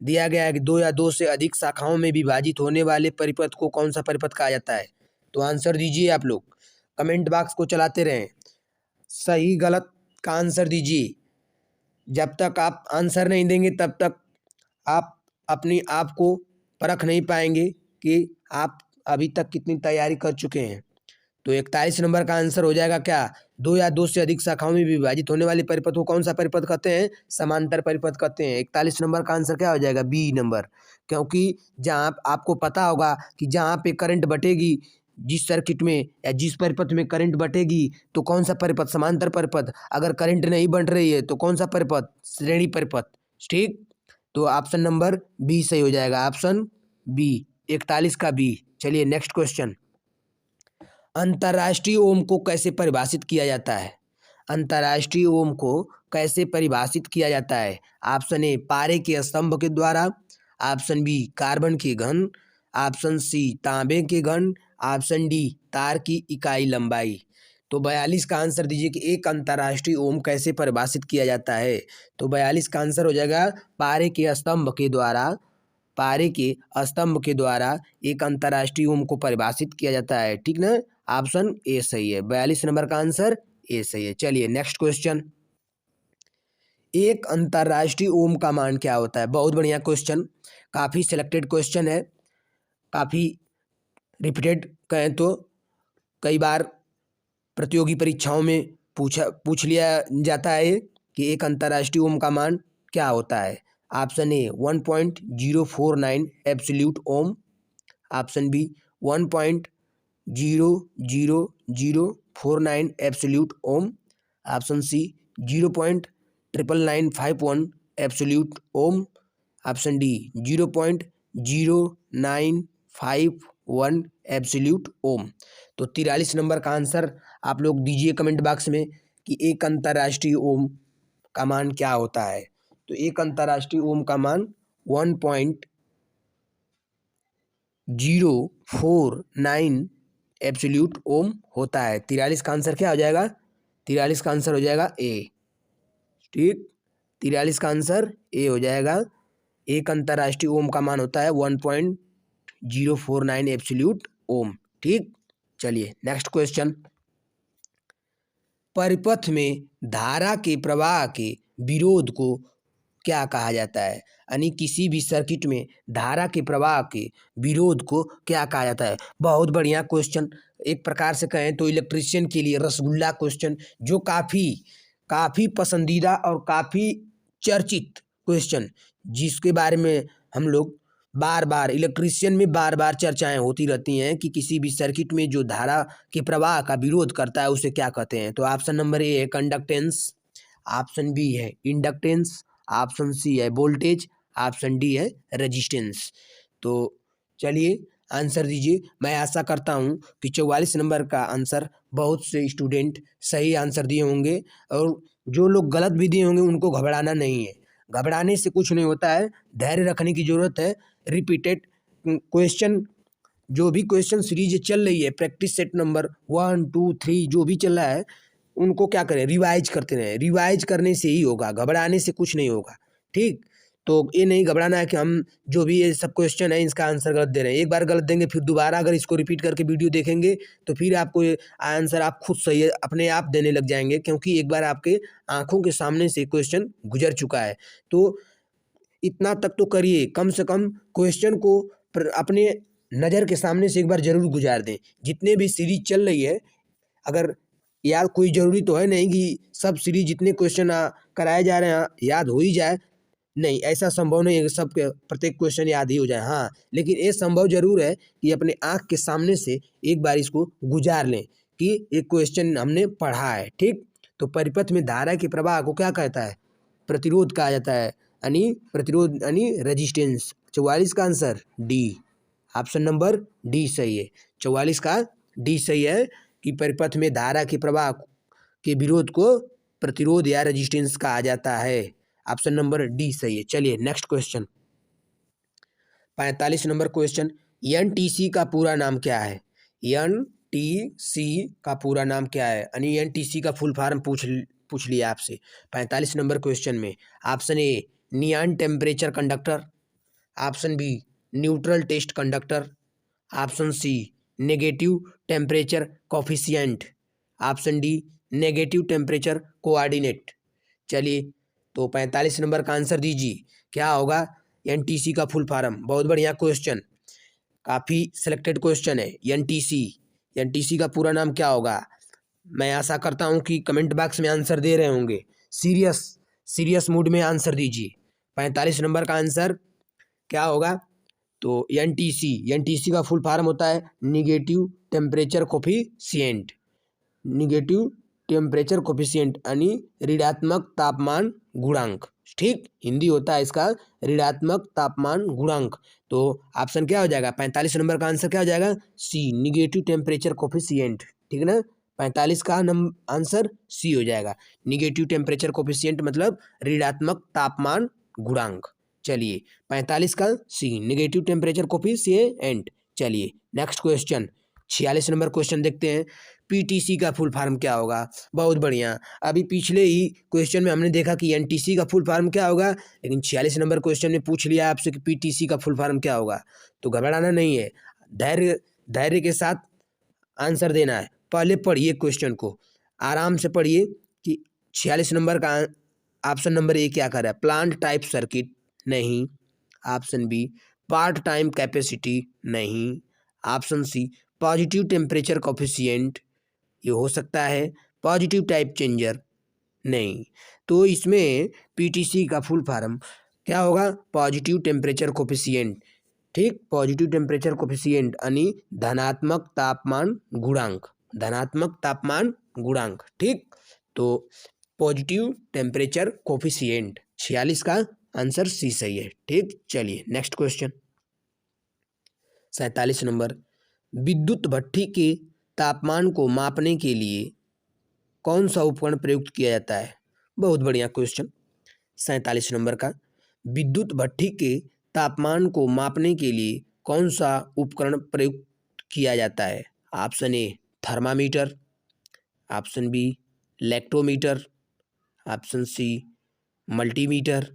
A: दिया गया है कि दो या दो से अधिक शाखाओं में विभाजित होने वाले परिपथ को कौन सा परिपथ कहा जाता है। तो आंसर दीजिए, आप लोग कमेंट बॉक्स को चलाते रहें, सही गलत का आंसर दीजिए। जब तक आप आंसर नहीं देंगे तब तक आप अपने आप को परख नहीं पाएंगे कि आप अभी तक कितनी तैयारी कर चुके हैं। तो 41 नंबर का आंसर हो जाएगा क्या, दो या दो से अधिक शाखाओं में विभाजित होने वाले परिपथ को कौन सा परिपथ कहते हैं, समांतर परिपथ कहते हैं। 41 नंबर का आंसर क्या हो जाएगा, बी नंबर, क्योंकि जहाँ आपको पता होगा कि जहाँ पे करंट बटेगी, जिस सर्किट में या जिस परिपथ में करंट बटेगी तो कौन सा परिपथ, समांतर परिपथ। अगर करंट नहीं बट रही है तो कौन सा परिपथ, श्रेणी परिपथ, ठीक। तो ऑप्शन नंबर बी सही हो जाएगा, ऑप्शन बी 41 का बी। चलिए नेक्स्ट क्वेश्चन, अंतर्राष्ट्रीय ओम को कैसे परिभाषित किया जाता है। अंतर्राष्ट्रीय ओम को कैसे परिभाषित किया जाता है। ऑप्शन ए पारे के स्तंभ के द्वारा, ऑप्शन बी कार्बन के घन, ऑप्शन सी तांबे के घन, ऑप्शन डी तार की इकाई लंबाई। तो 42 का आंसर दीजिए कि एक अंतर्राष्ट्रीय ओम कैसे परिभाषित किया जाता है। तो 42 का आंसर हो जाएगा पारे के स्तंभ के द्वारा, पारे के स्तंभ के द्वारा एक अंतर्राष्ट्रीय ओम को परिभाषित किया जाता है, ठीक ना। ऑप्शन ए सही है, 42 नंबर का आंसर ए सही है। चलिए नेक्स्ट क्वेश्चन, एक अंतर्राष्ट्रीय ओम का मान क्या होता है। बहुत बढ़िया क्वेश्चन, काफ़ी सिलेक्टेड क्वेश्चन है, काफ़ी रिपीटेड कहें तो कई बार प्रतियोगी परीक्षाओं में पूछ लिया जाता है कि एक अंतर्राष्ट्रीय ओम का मान क्या होता है। Option A 1.049 absolute ohm, option B 1.00049 absolute ohm, option C 0.99951 absolute ohm, option D 0.0951 absolute ohm. तो 43 नंबर का आंसर आप लोग दीजिए कमेंट बॉक्स में कि एक अंतर्राष्ट्रीय ओम का मान क्या होता है। तो एक अंतर्राष्ट्रीय ओम का मान 1.049 एब्सोल्यूट ओम होता है। 43 का आंसर क्या हो जाएगा, 43 का आंसर हो जाएगा ए, ठीक। 43 का आंसर ए हो जाएगा, एक अंतर्राष्ट्रीय ओम का मान होता है 1.049 एब्सोल्यूट ओम, ठीक। चलिए नेक्स्ट क्वेश्चन, परिपथ में धारा के प्रवाह के विरोध को क्या कहा जाता है? यानी किसी भी सर्किट में धारा के प्रवाह के विरोध को क्या कहा जाता है? बहुत बढ़िया क्वेश्चन। एक प्रकार से कहें तो इलेक्ट्रीशियन के लिए रसगुल्ला क्वेश्चन, जो काफ़ी पसंदीदा और काफ़ी चर्चित क्वेश्चन, जिसके बारे में हम लोग बार बार इलेक्ट्रीशियन में बार बार चर्चाएं होती रहती हैं कि किसी भी सर्किट में जो धारा के प्रवाह का विरोध करता है उसे क्या कहते हैं। तो ऑप्शन नंबर ए है कंडक्टेंस, ऑप्शन बी है इंडक्टेंस, ऑप्शन सी है वोल्टेज, ऑप्शन डी है रेजिस्टेंस। तो चलिए आंसर दीजिए। मैं आशा करता हूँ कि 44 नंबर का आंसर बहुत से स्टूडेंट सही आंसर दिए होंगे, और जो लोग गलत भी दिए होंगे उनको घबराना नहीं है। घबराने से कुछ नहीं होता है, धैर्य रखने की ज़रूरत है। रिपीटेड क्वेश्चन, जो भी क्वेश्चन सीरीज चल रही है, प्रैक्टिस सेट नंबर 1 2 3 जो भी चल रहा है, उनको क्या करें, रिवाइज करते रहें। रिवाइज करने से ही होगा, घबराने से कुछ नहीं होगा। ठीक, तो ये नहीं घबराना है कि हम जो भी ये सब क्वेश्चन है इसका आंसर गलत दे रहे हैं। एक बार गलत देंगे, फिर दोबारा अगर इसको रिपीट करके वीडियो देखेंगे तो फिर आपको ये आंसर आप खुद सही अपने आप देने लग जाएंगे, क्योंकि एक बार आपके आंखों के सामने से क्वेश्चन गुजर चुका है। तो इतना तक तो करिए, कम से कम क्वेश्चन को अपने नज़र के सामने से एक बार ज़रूर गुजार दें। जितने भी सीरीज चल रही है, अगर याद, कोई ज़रूरी तो है नहीं कि सब सीरीज जितने क्वेश्चन कराए जा रहे हैं याद हो ही जाए, नहीं, ऐसा संभव नहीं है कि सब प्रत्येक क्वेश्चन याद ही हो जाए। हाँ, लेकिन ये संभव जरूर है कि अपने आँख के सामने से एक बार इसको गुजार लें कि एक क्वेश्चन हमने पढ़ा है। ठीक, तो परिपथ में धारा के प्रवाह को क्या कहता है? प्रतिरोध कहा जाता है, यानी प्रतिरोध यानी रेजिस्टेंस। 44 का answer D, option number D सही है। 44 का डी सही है कि परिपथ में धारा के प्रवाह के विरोध को प्रतिरोध या रेजिस्टेंस कहा जाता है। ऑप्शन नंबर डी सही है। चलिए next question, 45 number question, NTC का पूरा नाम क्या है? एनटीसी का पूरा नाम क्या है? यानी एनटीसी का फुल फॉर्म पूछ लिया आपसे 45 नंबर क्वेश्चन में। Option A neon temperature conductor, option B neutral test conductor, option C negative temperature coefficient, option D negative temperature coordinate. चलिए, तो 45 नंबर का आंसर दीजिए, क्या होगा एनटीसी का फुल फॉर्म? बहुत बढ़िया क्वेश्चन, काफ़ी सिलेक्टेड क्वेश्चन है। एनटीसी का पूरा नाम क्या होगा? मैं आशा करता हूँ कि कमेंट बॉक्स में आंसर दे रहे होंगे। सीरियस मूड में आंसर दीजिए। 45 नंबर का आंसर क्या होगा? तो एनटीसी का फुल फॉर्म होता है negative temperature coefficient. Negative temperature coefficient यानी ऋणात्मक तापमान गुणांक। ठीक, हिंदी होता है इसका ऋणात्मक तापमान गुणांक। तो ऑप्शन क्या हो जाएगा? 45 नंबर का आंसर क्या हो जाएगा? सी, निगेटिव टेम्परेचर कोफिशिएंट। ठीक है ना, 45 का आंसर सी हो जाएगा। निगेटिव टेम्परेचर कोफिशिएंट मतलब ऋणात्मक तापमान गुणांक। चलिए, 45 का सी, निगेटिव टेम्परेचर कोफिशिएंट। चलिए नेक्स्ट क्वेश्चन, 46 नंबर क्वेश्चन देखते हैं। पीटीसी का फुल फॉर्म क्या होगा? बहुत बढ़िया, अभी पिछले ही क्वेश्चन में हमने देखा कि एनटीसी का फुल फॉर्म क्या होगा, लेकिन 46 नंबर क्वेश्चन में पूछ लिया आपसे कि पीटीसी का फुल फॉर्म क्या होगा। तो घबराना नहीं है, धैर्य के साथ आंसर देना है। पहले पढ़िए क्वेश्चन को, आराम से पढ़िए कि 46 नंबर का ऑप्शन नंबर ए क्या कर रहा है? प्लांट टाइप सर्किट नहीं, option B part time capacity नहीं, option C positive temperature coefficient, ये हो सकता है पॉजिटिव टाइप चेंजर नहीं। तो इसमें पीटीसी का फुल फॉर्म क्या होगा? Positive temperature coefficient. ठीक, पॉजिटिव टेम्परेचर कोफिशिएंट यानी धनात्मक तापमान गुणांक, धनात्मक तापमान गुणांक। ठीक, तो पॉजिटिव टेम्परेचर कोफिशिएंट, 46 का आंसर सी सही है। ठीक, चलिए नेक्स्ट क्वेश्चन, 47 नंबर, विद्युत भट्ठी के तापमान को मापने के लिए कौन सा उपकरण प्रयुक्त किया जाता है? बहुत बढ़िया क्वेश्चन, 47 नंबर का, विद्युत भट्ठी के तापमान को मापने के लिए कौन सा उपकरण प्रयुक्त किया जाता है? Option A thermometer, option B lactometer, option C multimeter,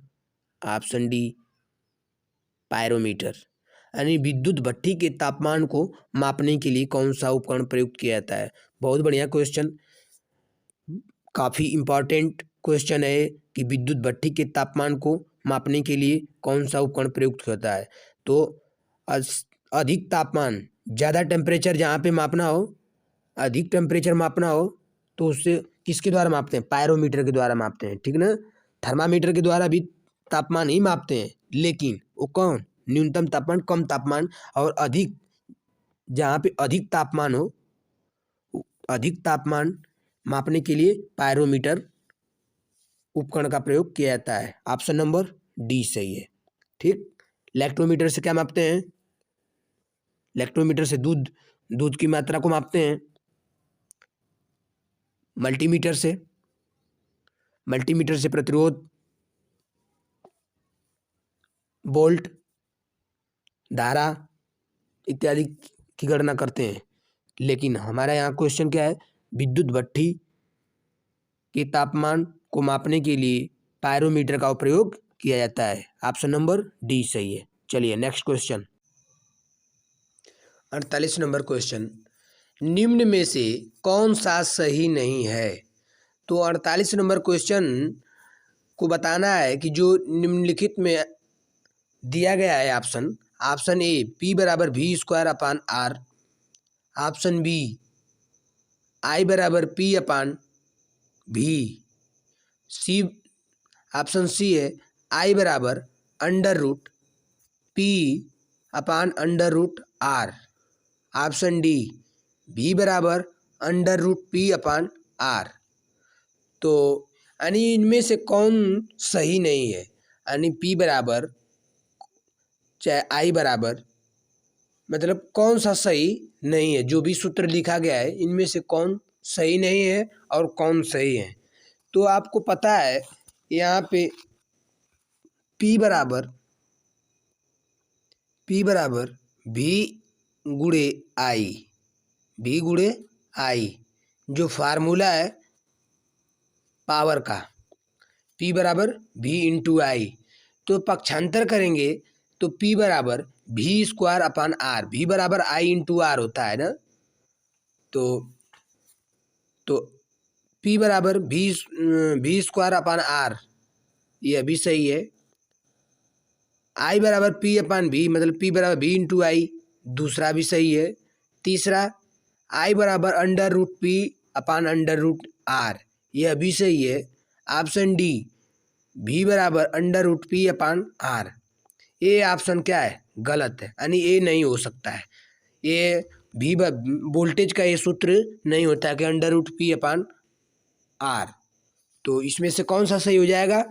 A: option D pyrometer. यानी विद्युत भट्ठी के तापमान को मापने के लिए कौन सा उपकरण प्रयुक्त किया जाता है? बहुत बढ़िया क्वेश्चन, काफ़ी इम्पॉर्टेंट क्वेश्चन है कि विद्युत भट्ठी के तापमान को मापने के लिए कौन सा उपकरण प्रयुक्त होता है? तो अधिक तापमान, ज़्यादा टेम्परेचर जहाँ पे मापना हो, अधिक टेम्परेचर मापना हो तो उससे किसके द्वारा मापते हैं? पायरोमीटर के द्वारा मापते हैं, ठीक ना। थर्मामीटर के द्वारा भी तापमान ही मापते हैं, लेकिन वो कौन? न्यूनतम तापमान, कम तापमान और अधिक, जहाँ पे अधिक तापमान हो, अधिक तापमान मापने के लिए पायरोमीटर उपकरण का प्रयोग किया जाता है। ऑप्शन नंबर डी सही है, ठीक। लैक्टोमीटर से क्या मापते हैं? लैक्टोमीटर से दूध की मात्रा को मापते हैं। मल्टीमीटर से प्रतिरोध, वोल्ट, धारा इत्यादि की गणना करते हैं। लेकिन हमारा यहाँ क्वेश्चन क्या है? विद्युत भट्ठी के तापमान को मापने के लिए पायरोमीटर का प्रयोग किया जाता है। ऑप्शन नंबर डी सही है। चलिए नेक्स्ट क्वेश्चन, 48 नंबर क्वेश्चन, निम्न में से कौन सा सही नहीं है? तो 48 नंबर क्वेश्चन को बताना है कि जो निम्नलिखित में दिया गया है ऑप्शन ए P बराबर V square upon R, option B I बराबर P upon V, C option C है I बराबर under root P upon under root R, option D V बराबर under root P upon R. तो यानी इनमें से कौन सही नहीं है? यानी P बराबर चाहे I बराबर, मतलब कौन सा सही नहीं है? जो भी सूत्र लिखा गया है इनमें से कौन सही नहीं है और कौन सही है? तो आपको पता है यहाँ पे P बराबर V गुणे I, जो फार्मूला है पावर का, P बराबर V इंटू आई, तो पक्षांतर करेंगे तो P बराबर V square upon R, V बराबर I इंटू आर होता है ना। तो P बराबर V स्क्वायर अपान आर, ये अभी सही है। I बराबर P अपान V, मतलब P बराबर V इंटू आई, दूसरा भी सही है। तीसरा I बराबर under root P upon under root R, यह भी सही है। ऑप्शन डी V बराबर under root P upon R, ये ऑप्शन क्या है? गलत है, यानी ये नहीं हो सकता है। ये भी वोल्टेज का ये सूत्र नहीं होता है कि under root P upon R. तो इसमें से कौन सा सही हो जाएगा?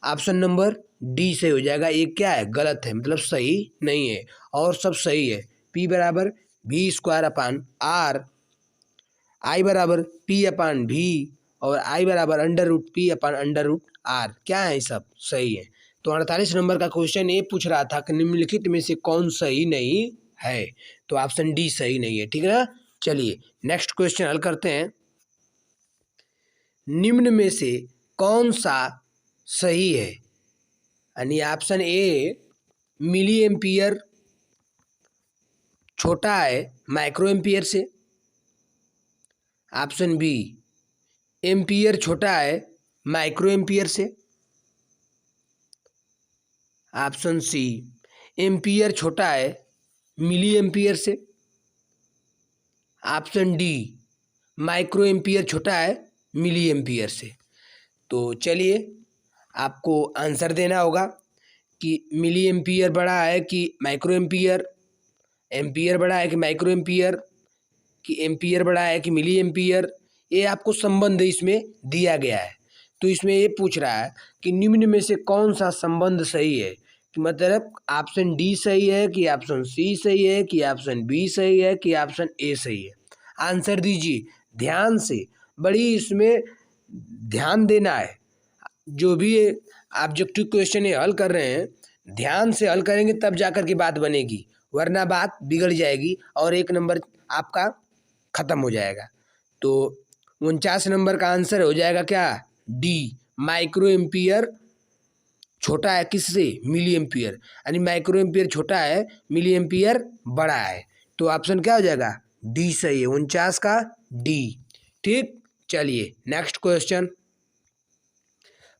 A: ऑप्शन नंबर डी सही हो जाएगा। ये क्या है? गलत है, मतलब सही नहीं है और सब सही है। P बराबर V square upon R, I बराबर P अपान V और I बराबर under root P upon under root R, क्या है? सब सही है। तो 48 नंबर का क्वेश्चन ये पूछ रहा था कि निम्नलिखित में से कौन सही नहीं है? तो ऑप्शन डी सही नहीं है, ठीक है ना। चलिए नेक्स्ट क्वेश्चन हल करते हैं। निम्न में से कौन सा सही है? यानी ऑप्शन ए मिली एम्पियर छोटा है माइक्रो एम्पियर से, ऑप्शन बी एम्पियर छोटा है माइक्रो एम्पियर से, ऑप्शन सी एम्पियर छोटा है मिली एम्पियर से, ऑप्शन डी माइक्रो एम्पियर छोटा है मिली एम्पियर से। तो चलिए आपको आंसर देना होगा कि मिली एम्पियर बड़ा है कि माइक्रो एम्पियर, एम्पियर बड़ा है कि माइक्रो एम्पियर, कि एम्पियर बड़ा है कि मिली एम्पियर। ये आपको संबंध इसमें दिया गया है। तो इसमें ये पूछ रहा है कि निम्न में से कौन सा संबंध सही है, कि मतलब ऑप्शन डी सही है कि ऑप्शन सी सही है कि ऑप्शन बी सही है कि ऑप्शन ए सही है। आंसर दीजिए ध्यान से, बड़ी इसमें ध्यान देना है। जो भी ऑब्जेक्टिव क्वेश्चन ये हल कर रहे हैं, ध्यान से हल करेंगे तब जाकर के बात बनेगी, वरना बात बिगड़ जाएगी और एक नंबर आपका ख़त्म हो जाएगा। तो 49 नंबर का आंसर हो जाएगा क्या? डी, माइक्रो एम्पियर छोटा है किससे? मिली एम्पियर, यानी माइक्रो एम्पियर छोटा है मिली एम्पियर बड़ा है। तो ऑप्शन क्या हो जाएगा? डी सही है, 49 का डी, ठीक। चलिए नेक्स्ट क्वेश्चन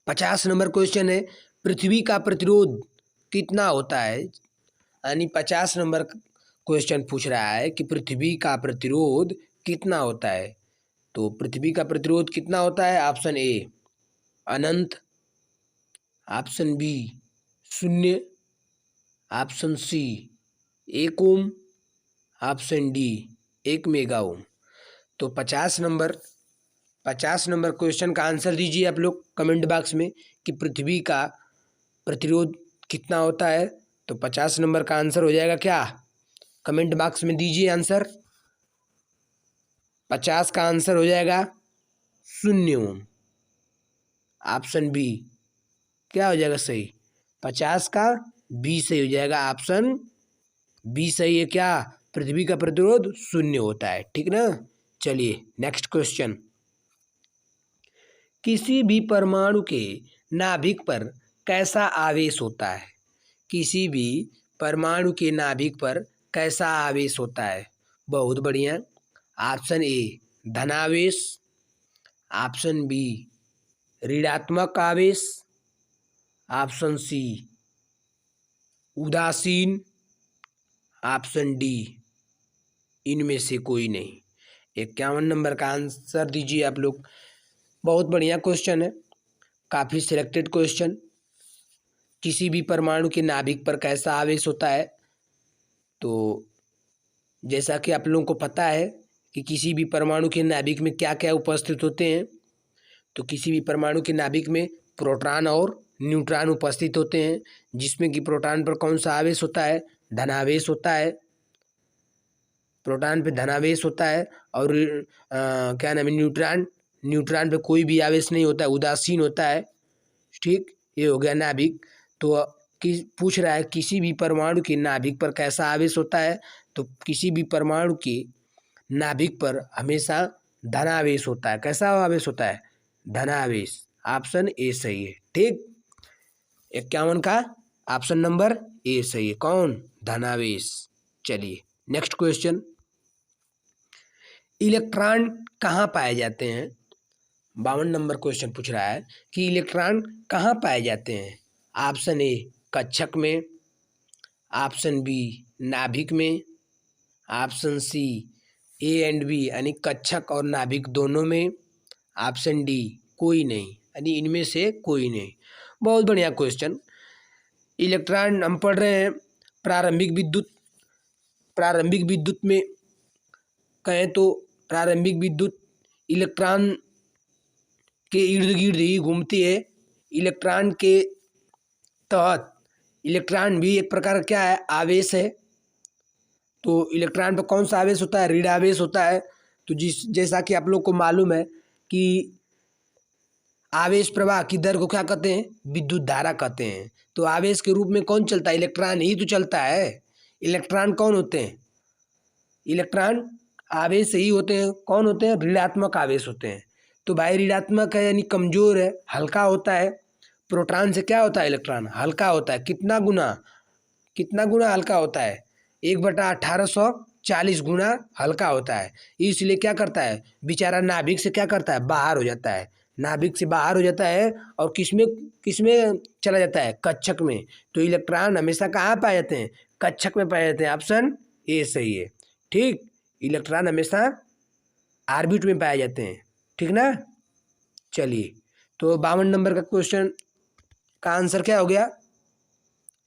A: 50 नंबर क्वेश्चन है। पृथ्वी का प्रतिरोध कितना होता है, यानी 50 नंबर क्वेश्चन पूछ रहा है कि पृथ्वी का प्रतिरोध कितना होता है। तो पृथ्वी का प्रतिरोध कितना होता है? ऑप्शन ए अनंत, option B 0, option C 1 ohm, option D 1 mega ohm. तो 50 नंबर क्वेश्चन का आंसर दीजिए आप लोग कमेंट बॉक्स में कि पृथ्वी का प्रतिरोध कितना होता है। तो 50 नंबर का आंसर हो जाएगा क्या? कमेंट बॉक्स में दीजिए आंसर। 50 का आंसर हो जाएगा 0 ओम। ऑप्शन बी क्या हो जाएगा सही? 50 का बी सही हो जाएगा। ऑप्शन बी सही है क्या? पृथ्वी का प्रतिरोध 0 होता है। ठीक ना। चलिए नेक्स्ट क्वेश्चन। किसी भी परमाणु के नाभिक पर कैसा आवेश होता है? किसी भी परमाणु के नाभिक पर कैसा आवेश होता है? बहुत बढ़िया। ऑप्शन ए धनावेश, ऑप्शन बी ऋणात्मक आवेश, ऑप्शन सी उदासीन, ऑप्शन डी इनमें से कोई नहीं। 51 नंबर का आंसर दीजिए आप लोग। बहुत बढ़िया क्वेश्चन है, काफ़ी सिलेक्टेड क्वेश्चन। किसी भी परमाणु के नाभिक पर कैसा आवेश होता है? तो जैसा कि आप लोगों को पता है कि किसी भी परमाणु के नाभिक में क्या क्या उपस्थित होते हैं। तो किसी भी परमाणु के नाभिक में प्रोटॉन और न्यूट्रॉन उपस्थित होते हैं, जिसमें कि प्रोटॉन पर कौन सा आवेश होता है? धनावेश होता है। प्रोटॉन पे धनावेश होता है। और क्या नाम है, न्यूट्रॉन पे कोई भी आवेश नहीं होता है, उदासीन होता है। ठीक, ये हो गया नाभिक। तो पूछ रहा है किसी भी परमाणु के नाभिक पर कैसा आवेश होता है? तो किसी भी परमाणु के नाभिक पर हमेशा धनावेश होता है। कैसा आवेश होता है? धनावेश। ऑप्शन ए सही है। ठीक, 51 का ऑप्शन नंबर ए सही है। कौन? धनावेश। चलिए नेक्स्ट क्वेश्चन। इलेक्ट्रॉन कहाँ पाए जाते हैं? 52 नंबर क्वेश्चन पूछ रहा है कि इलेक्ट्रॉन कहाँ पाए जाते हैं? ऑप्शन ए कक्षक में, ऑप्शन बी नाभिक में, option C A and B यानी कक्षक और नाभिक दोनों में, ऑप्शन डी कोई नहीं यानी इनमें से कोई नहीं। बहुत बढ़िया क्वेश्चन। इलेक्ट्रॉन हम पढ़ रहे हैं प्रारंभिक विद्युत में कहें तो प्रारंभिक विद्युत इलेक्ट्रॉन के इर्द गिर्द ही घूमती है। इलेक्ट्रॉन के तहत इलेक्ट्रॉन भी एक प्रकार का क्या है? आवेश है। तो इलेक्ट्रॉन पर कौन सा आवेश होता है? ऋण आवेश होता है। तो जैसा कि आप लोग को मालूम है कि आवेश प्रवाह की दर को क्या कहते हैं? विद्युत धारा कहते हैं। तो आवेश के रूप में कौन चलता है? इलेक्ट्रॉन ही तो चलता है। इलेक्ट्रॉन कौन होते हैं? इलेक्ट्रॉन आवेश ही होते हैं। कौन होते हैं? ऋणात्मक आवेश होते हैं। तो भाई ऋणात्मक है यानी कमजोर है, हल्का होता है। प्रोटॉन से क्या होता है? इलेक्ट्रॉन हल्का होता है। कितना गुना हल्का होता है? 1/1840 गुना हल्का होता है। इसलिए क्या करता है बेचारा? नाभिक से क्या करता है? बाहर हो जाता है। नाभिक से बाहर हो जाता है और किसमें चला जाता है? कक्षक में। तो इलेक्ट्रॉन हमेशा कहाँ पाए जाते हैं? कक्षक में पाए जाते हैं। ऑप्शन ए सही है। ठीक, इलेक्ट्रॉन हमेशा ऑर्बिट में पाए जाते हैं। ठीक ना। चलिए, तो 52 नंबर का क्वेश्चन का आंसर क्या हो गया?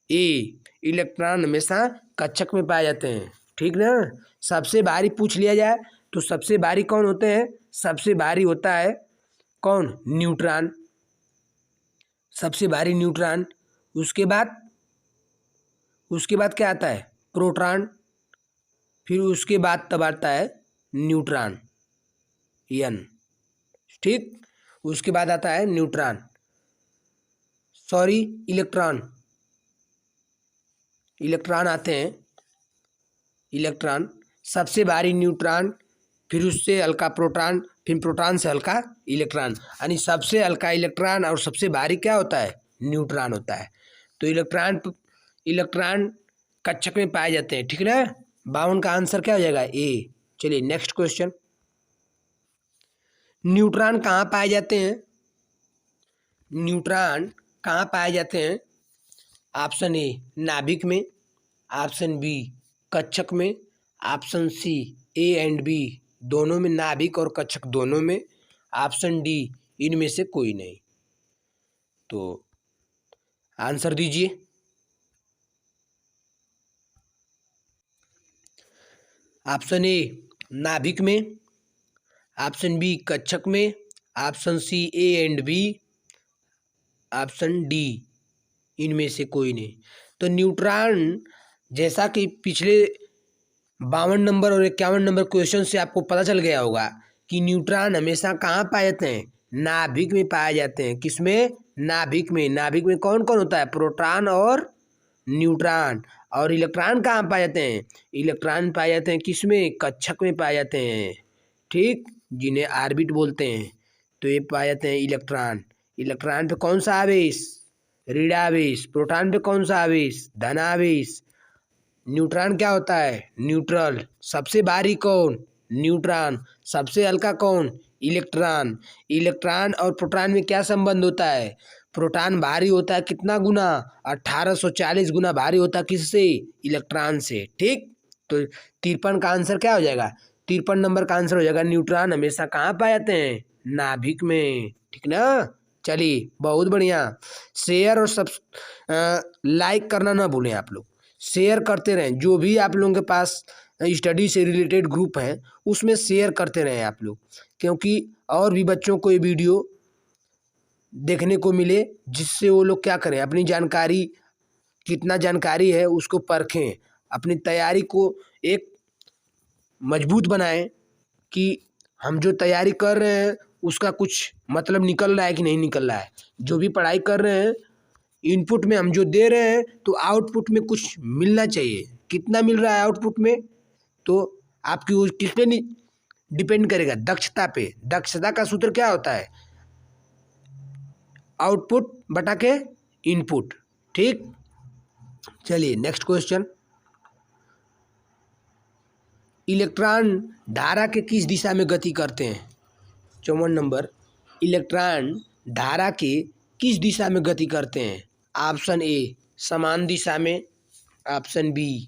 A: ए, इलेक्ट्रॉन हमेशा कक्षक में पाए जाते हैं। ठीक ना। सबसे भारी पूछ लिया जाए तो सबसे भारी कौन होते हैं? सबसे भारी होता है कौन? न्यूट्रॉन। सबसे भारी न्यूट्रॉन। उसके बाद क्या आता है? प्रोटॉन। फिर उसके बाद तब आता है न्यूट्रॉन n। ठीक, उसके बाद आता है इलेक्ट्रॉन आते हैं। इलेक्ट्रॉन सबसे भारी न्यूट्रॉन, फिर उससे हल्का प्रोटॉन, फिर प्रोटॉन से हल्का इलेक्ट्रॉन, यानी सबसे हल्का इलेक्ट्रॉन और सबसे भारी क्या होता है? न्यूट्रॉन होता है। तो इलेक्ट्रॉन कक्षक में पाए जाते हैं। ठीक ना। 52 का आंसर क्या हो जाएगा? ए। चलिए नेक्स्ट क्वेश्चन। न्यूट्रॉन कहाँ पाए जाते हैं? न्यूट्रॉन कहाँ पाए जाते हैं? ऑप्शन ए नाभिक में, ऑप्शन बी कच्छक में, option C A and B दोनों में, नाभिक और कच्छक दोनों में, ऑप्शन डी इनमें से कोई नहीं। तो आंसर दीजिए। ऑप्शन ए नाभिक में, ऑप्शन बी कच्छक में, option C A and B, option D इनमें से कोई नहीं। तो न्यूट्रॉन, जैसा कि पिछले 52 नंबर और 51 नंबर क्वेश्चन से आपको पता चल गया होगा कि न्यूट्रॉन हमेशा कहाँ पाए जाते हैं? नाभिक में पाए जाते हैं। किसमें? नाभिक में। नाभिक में कौन कौन होता है? प्रोटॉन और न्यूट्रॉन। और इलेक्ट्रॉन कहाँ पाए जाते हैं? इलेक्ट्रॉन पाए जाते हैं किसमें? कक्षक में पाए जाते हैं, ठीक, जिन्हें ऑर्बिट बोलते हैं। तो ये पाए जाते हैं इलेक्ट्रॉन। इलेक्ट्रॉन पे कौन सा आवेश? ऋणावेश। प्रोटॉन पे कौन सा आवेश? धनावेश। न्यूट्रॉन क्या होता है? न्यूट्रल। सबसे भारी कौन? न्यूट्रॉन। सबसे हल्का कौन? इलेक्ट्रॉन। इलेक्ट्रॉन और प्रोटॉन में क्या संबंध होता है? प्रोटॉन भारी होता है कितना गुना? 1840 गुना भारी होता है किससे? इलेक्ट्रॉन से, ठीक। तो 53 का आंसर क्या हो जाएगा? 53 नंबर का आंसर हो जाएगा न्यूट्रॉन हमेशा कहाँ पाए जाते हैं? नाभिक में, ठीक ना। चलिए, बहुत बढ़िया। शेयर और सब लाइक करना ना भूलें आप लोग, शेयर करते रहें। जो भी आप लोगों के पास स्टडी से रिलेटेड ग्रुप है उसमें शेयर करते रहें आप लोग, क्योंकि और भी बच्चों को ये वीडियो देखने को मिले, जिससे वो लोग क्या करें, अपनी जानकारी, कितना जानकारी है उसको परखें, अपनी तैयारी को एक मजबूत बनाएं कि हम जो तैयारी कर रहे हैं उसका कुछ मतलब निकल रहा है कि नहीं निकल रहा है। जो भी पढ़ाई कर रहे हैं, इनपुट में हम जो दे रहे हैं तो आउटपुट में कुछ मिलना चाहिए। कितना मिल रहा है आउटपुट में? तो आपकी वो किस पे डिपेंड करेगा? दक्षता पे। दक्षता का सूत्र क्या होता है? आउटपुट बटा के इनपुट, ठीक। चलिए नेक्स्ट क्वेश्चन। इलेक्ट्रॉन धारा के किस दिशा में गति करते हैं? 54 नंबर। इलेक्ट्रॉन धारा के किस दिशा में गति करते हैं? ऑप्शन ए समान दिशा में, ऑप्शन बी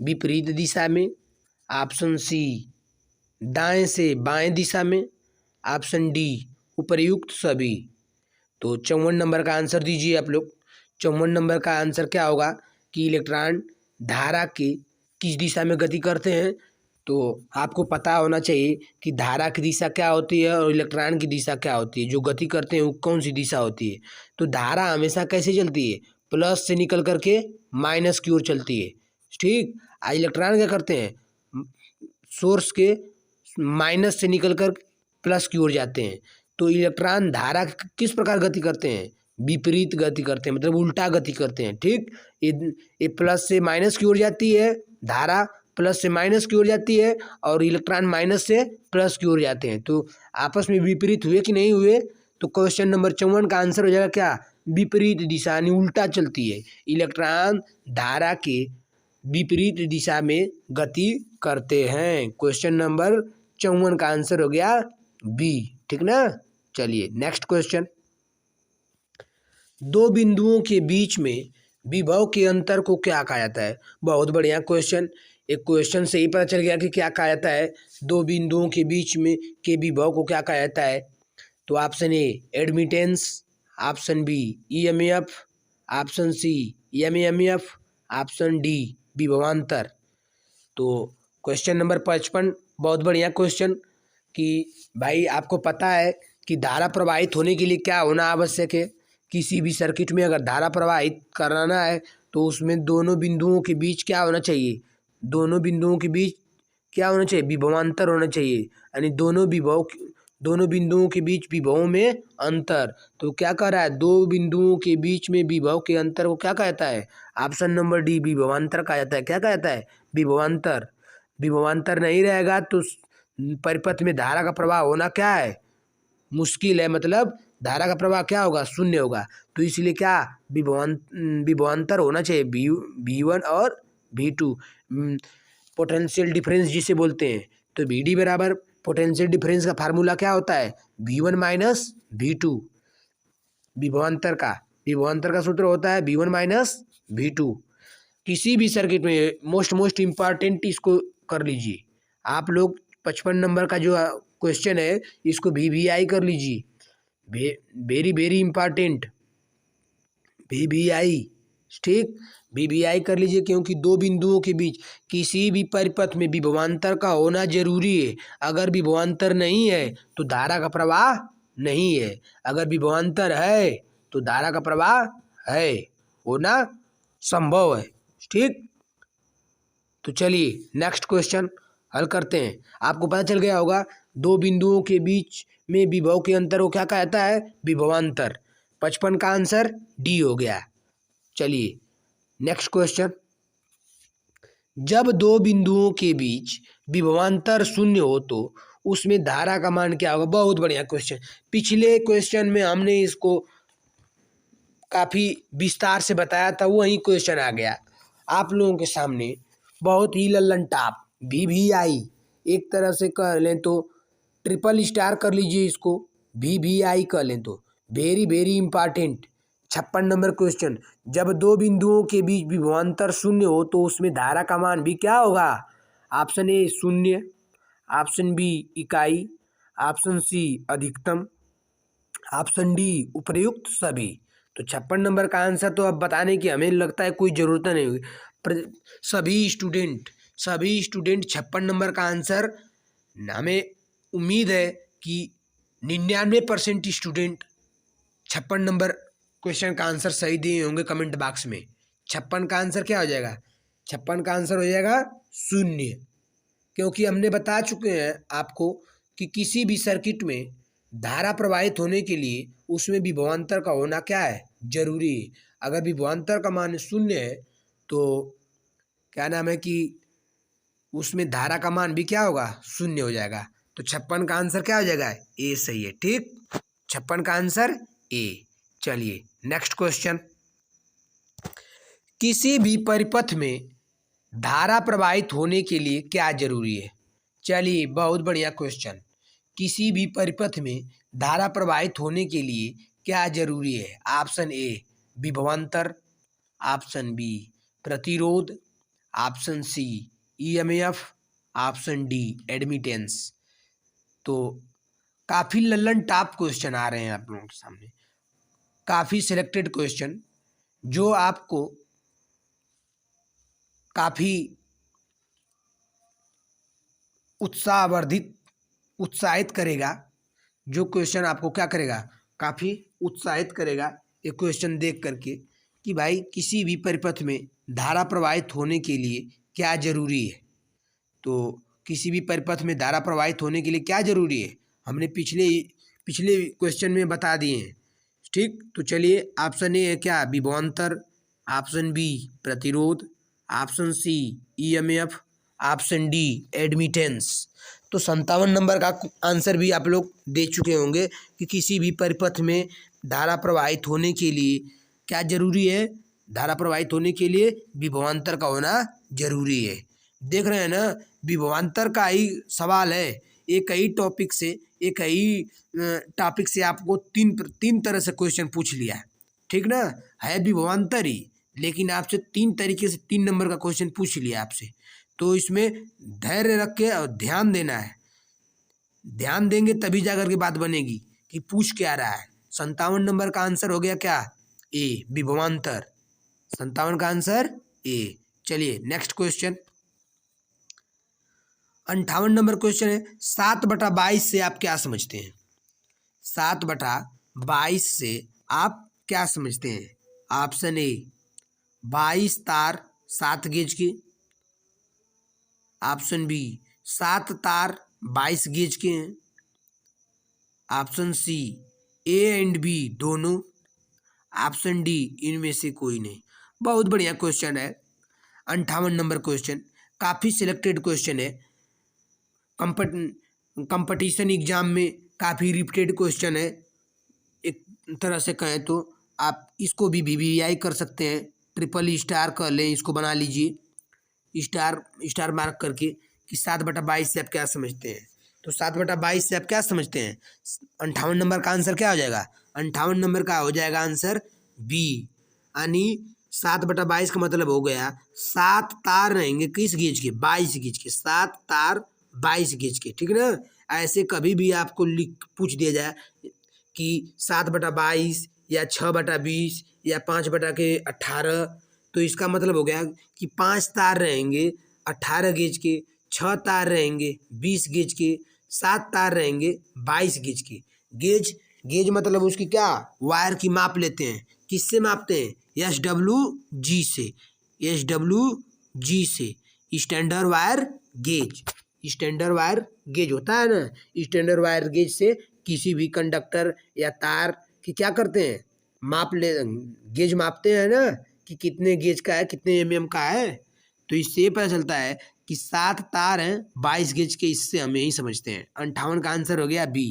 A: विपरीत दिशा में, ऑप्शन सी दाएं से बाएं दिशा में, ऑप्शन डी उपर्युक्त सभी। तो 54 नंबर का आंसर दीजिए आप लोग। 54 नंबर का आंसर क्या होगा कि इलेक्ट्रॉन धारा के किस दिशा में गति करते हैं? तो आपको पता होना चाहिए कि धारा की दिशा क्या होती है और इलेक्ट्रॉन की दिशा क्या होती है। जो गति करते हैं वो कौन सी दिशा होती है? तो धारा हमेशा कैसे चलती है? प्लस से निकल करके माइनस की ओर चलती है, ठीक। इलेक्ट्रॉन क्या करते हैं? सोर्स के माइनस से निकल कर प्लस की ओर जाते हैं। तो इलेक्ट्रॉन धारा किस प्रकार गति करते हैं? विपरीत गति करते हैं, मतलब उल्टा गति करते हैं, ठीक। ये प्लस से माइनस की ओर जाती है, धारा प्लस से माइनस की ओर जाती है, और इलेक्ट्रॉन माइनस से प्लस की ओर जाते हैं। तो आपस में विपरीत हुए कि नहीं हुए? तो क्वेश्चन नंबर 54 का आंसर हो जाएगा क्या? विपरीत दिशा, यानी उल्टा चलती है। इलेक्ट्रॉन धारा के विपरीत दिशा में गति करते हैं। क्वेश्चन नंबर 54 का आंसर हो गया बी, ठीक ना। चलिए नेक्स्ट क्वेश्चन। दो बिंदुओं के बीच में विभव के अंतर को क्या कहा जाता है? बहुत बढ़िया क्वेश्चन। एक क्वेश्चन से ही पता चल गया कि क्या कहा जाता है। दो बिंदुओं के बीच में के विभव को क्या कहा जाता है? तो option A admittance, option B EMF, option C MMF, option D विभवांतर। तो क्वेश्चन नंबर 55 बहुत बढ़िया क्वेश्चन कि भाई आपको पता है कि धारा प्रवाहित होने के लिए क्या होना आवश्यक है। किसी भी सर्किट में अगर धारा प्रवाहित कराना है तो उसमें दोनों बिंदुओं के बीच क्या होना चाहिए? दोनों बिंदुओं के बीच क्या होना चाहिए? विभवांतर होना चाहिए, यानी दोनों बिंदुओं के बीच विभवों में अंतर। तो क्या कह रहा है? दो बिंदुओं के बीच में विभव के अंतर को क्या कहता है? ऑप्शन नंबर डी विभवांतर कहा जाता है। क्या कहता है? विभवांतर। विभवांतर नहीं रहेगा तो परिपथ में धारा का प्रवाह होना क्या है? मुश्किल है, मतलब धारा का प्रवाह क्या होगा? शून्य होगा। तो इसलिए क्या विभवांतर होना चाहिए, V1 और V2, पोटेंशियल डिफरेंस जिसे बोलते हैं। तो VD बराबर पोटेंशियल डिफरेंस का फार्मूला क्या होता है? V1 माइनस V2 विभवांतर का। विभवांतर का सूत्र होता है V1 माइनस V2। किसी भी सर्किट में मोस्ट इम्पॉर्टेंट इसको कर लीजिए आप लोग। 55 नंबर का जो क्वेश्चन है इसको VVI कर लीजिए, वेरी इम्पॉर्टेंट VVI, ठीक। VVI कर लीजिए क्योंकि दो बिंदुओं के बीच किसी भी परिपथ में विभवांतर का होना जरूरी है। अगर विभवांतर नहीं है तो धारा का प्रवाह नहीं है, अगर विभवांतर है तो धारा का प्रवाह है, होना संभव है, ठीक। तो चलिए नेक्स्ट क्वेश्चन हल करते हैं। आपको पता चल गया होगा दो बिंदुओं के बीच में विभव के अंतर को क्या कहता है, विभवांतर। 55 का आंसर डी हो गया। चलिए नेक्स्ट क्वेश्चन, जब दो बिंदुओं के बीच विभवांतर शून्य हो तो उसमें धारा का मान क्या होगा। बहुत बढ़िया क्वेश्चन, पिछले क्वेश्चन में हमने इसको काफ़ी विस्तार से बताया था, वही क्वेश्चन आ गया आप लोगों के सामने। बहुत ही लल्लन टाप VVI, एक तरह से कह लें तो ट्रिपल स्टार कर लीजिए इसको, VVI कर लें तो वेरी इम्पॉर्टेंट। 56 नंबर क्वेश्चन, जब दो बिंदुओं के बीच विभवांतर शून्य हो तो उसमें धारा का मान भी क्या होगा। ऑप्शन ए शून्य, ऑप्शन बी इकाई, ऑप्शन सी अधिकतम, ऑप्शन डी उपर्युक्त सभी। तो 56 नंबर का आंसर तो अब बताने की हमें लगता है कोई ज़रूरत नहीं होगी। सभी स्टूडेंट 56 नंबर का आंसर, हमें उम्मीद है कि 99% स्टूडेंट 56 नंबर क्वेश्चन का आंसर सही दिए होंगे कमेंट बॉक्स में। 56 का आंसर क्या हो जाएगा, 56 का आंसर हो जाएगा शून्य, क्योंकि हमने बता चुके हैं आपको कि किसी भी सर्किट में धारा प्रवाहित होने के लिए उसमें विभवांतर का होना क्या है, जरूरी है। अगर विभवांतर का मान शून्य है तो क्या नाम है कि उसमें धारा का मान भी क्या होगा, शून्य हो जाएगा। तो 56 का आंसर क्या हो जाएगा, ए सही है, ठीक। 56 का आंसर ए। चलिए नेक्स्ट क्वेश्चन, किसी भी परिपथ में धारा प्रवाहित होने के लिए क्या जरूरी है। चलिए बहुत बढ़िया क्वेश्चन, किसी भी परिपथ में धारा प्रवाहित होने के लिए क्या जरूरी है। ऑप्शन ए विभवांतर, ऑप्शन बी प्रतिरोध, option C EMF, option D admittance. तो काफ़ी लल्लन टॉप क्वेश्चन आ रहे हैं आप लोगों के सामने, काफ़ी सिलेक्टेड क्वेश्चन जो आपको काफ़ी उत्साहित करेगा। जो क्वेश्चन आपको क्या करेगा, काफ़ी उत्साहित करेगा ये क्वेश्चन देख करके कि भाई किसी भी परिपथ में धारा प्रवाहित होने के लिए क्या जरूरी है। तो किसी भी परिपथ में धारा प्रवाहित होने के लिए क्या जरूरी है हमने पिछले क्वेश्चन में बता दिए हैं, ठीक। तो चलिए ऑप्शन ए है क्या, विभवांतर, ऑप्शन बी प्रतिरोध, option C EMF, option D admittance. तो 57 नंबर का आंसर भी आप लोग दे चुके होंगे कि किसी भी परिपथ में धारा प्रवाहित होने के लिए क्या जरूरी है, धारा प्रवाहित होने के लिए विभवांतर का होना जरूरी है। देख रहे हैं ना, विभवांतर का ही सवाल है, एक ही टॉपिक से आपको तीन तरह से क्वेश्चन पूछ लिया, ठीक ना। है विभवांतर ही, लेकिन आपसे 3 तरीके से 3 नंबर का क्वेश्चन पूछ लिया आपसे। तो इसमें धैर्य रख के और ध्यान देना है, ध्यान देंगे तभी जाकर के बात बनेगी कि पूछ क्या रहा है। 57 नंबर का आंसर हो गया क्या, ए विभवांतर। 57 का आंसर ए। चलिए नेक्स्ट क्वेश्चन, 58 नंबर क्वेश्चन है, 7/22 से आप क्या समझते हैं। 7/22 से आप क्या समझते हैं। ऑप्शन ए 22 तार 7 गेज की, ऑप्शन बी 7 तार 22 गेज के हैं, option C A and B दोनों, ऑप्शन डी इनमें से कोई नहीं। बहुत बढ़िया क्वेश्चन है 58 नंबर क्वेश्चन, काफ़ी सिलेक्टेड क्वेश्चन है, कंपटीशन एग्जाम में काफ़ी रिपीटेड क्वेश्चन है। एक तरह से कहें तो आप इसको भी VVI कर सकते हैं, ट्रिपल स्टार कर लें, इसको बना लीजिए स्टार मार्क करके कि 7/22 से आप क्या समझते हैं। तो 7/22 से आप क्या समझते हैं, 58 नंबर का आंसर क्या हो जाएगा, 58 नंबर का हो जाएगा आंसर बी। यानी 7/22 का मतलब हो गया 7 तार रहेंगे किस गेज के, 22 गेज के, 7 तार 22 गेज के, ठीक है ना। ऐसे कभी भी आपको लिख पूछ दिया जाए कि 7/22 या 6/20 या 5/18, तो इसका मतलब हो गया कि 5 तार रहेंगे 18 गेज के, 6 तार रहेंगे 20 गेज के, 7 तार रहेंगे 22 गेज के। गेज गेज मतलब उसकी क्या, वायर की माप लेते हैं। किससे मापते हैं, SWG से, SWG से, standard wire gauge. Standard wire gauge होता है ना, स्टैंडर्ड वायर गेज से किसी भी कंडक्टर या तार की क्या करते हैं, माप ले, गेज मापते हैं ना कि कितने गेज का है, कितने mm का है। तो इससे ये पता चलता है कि 7 तार हैं 22 गेज के, इससे हम यही समझते हैं। 58 का आंसर हो गया बी।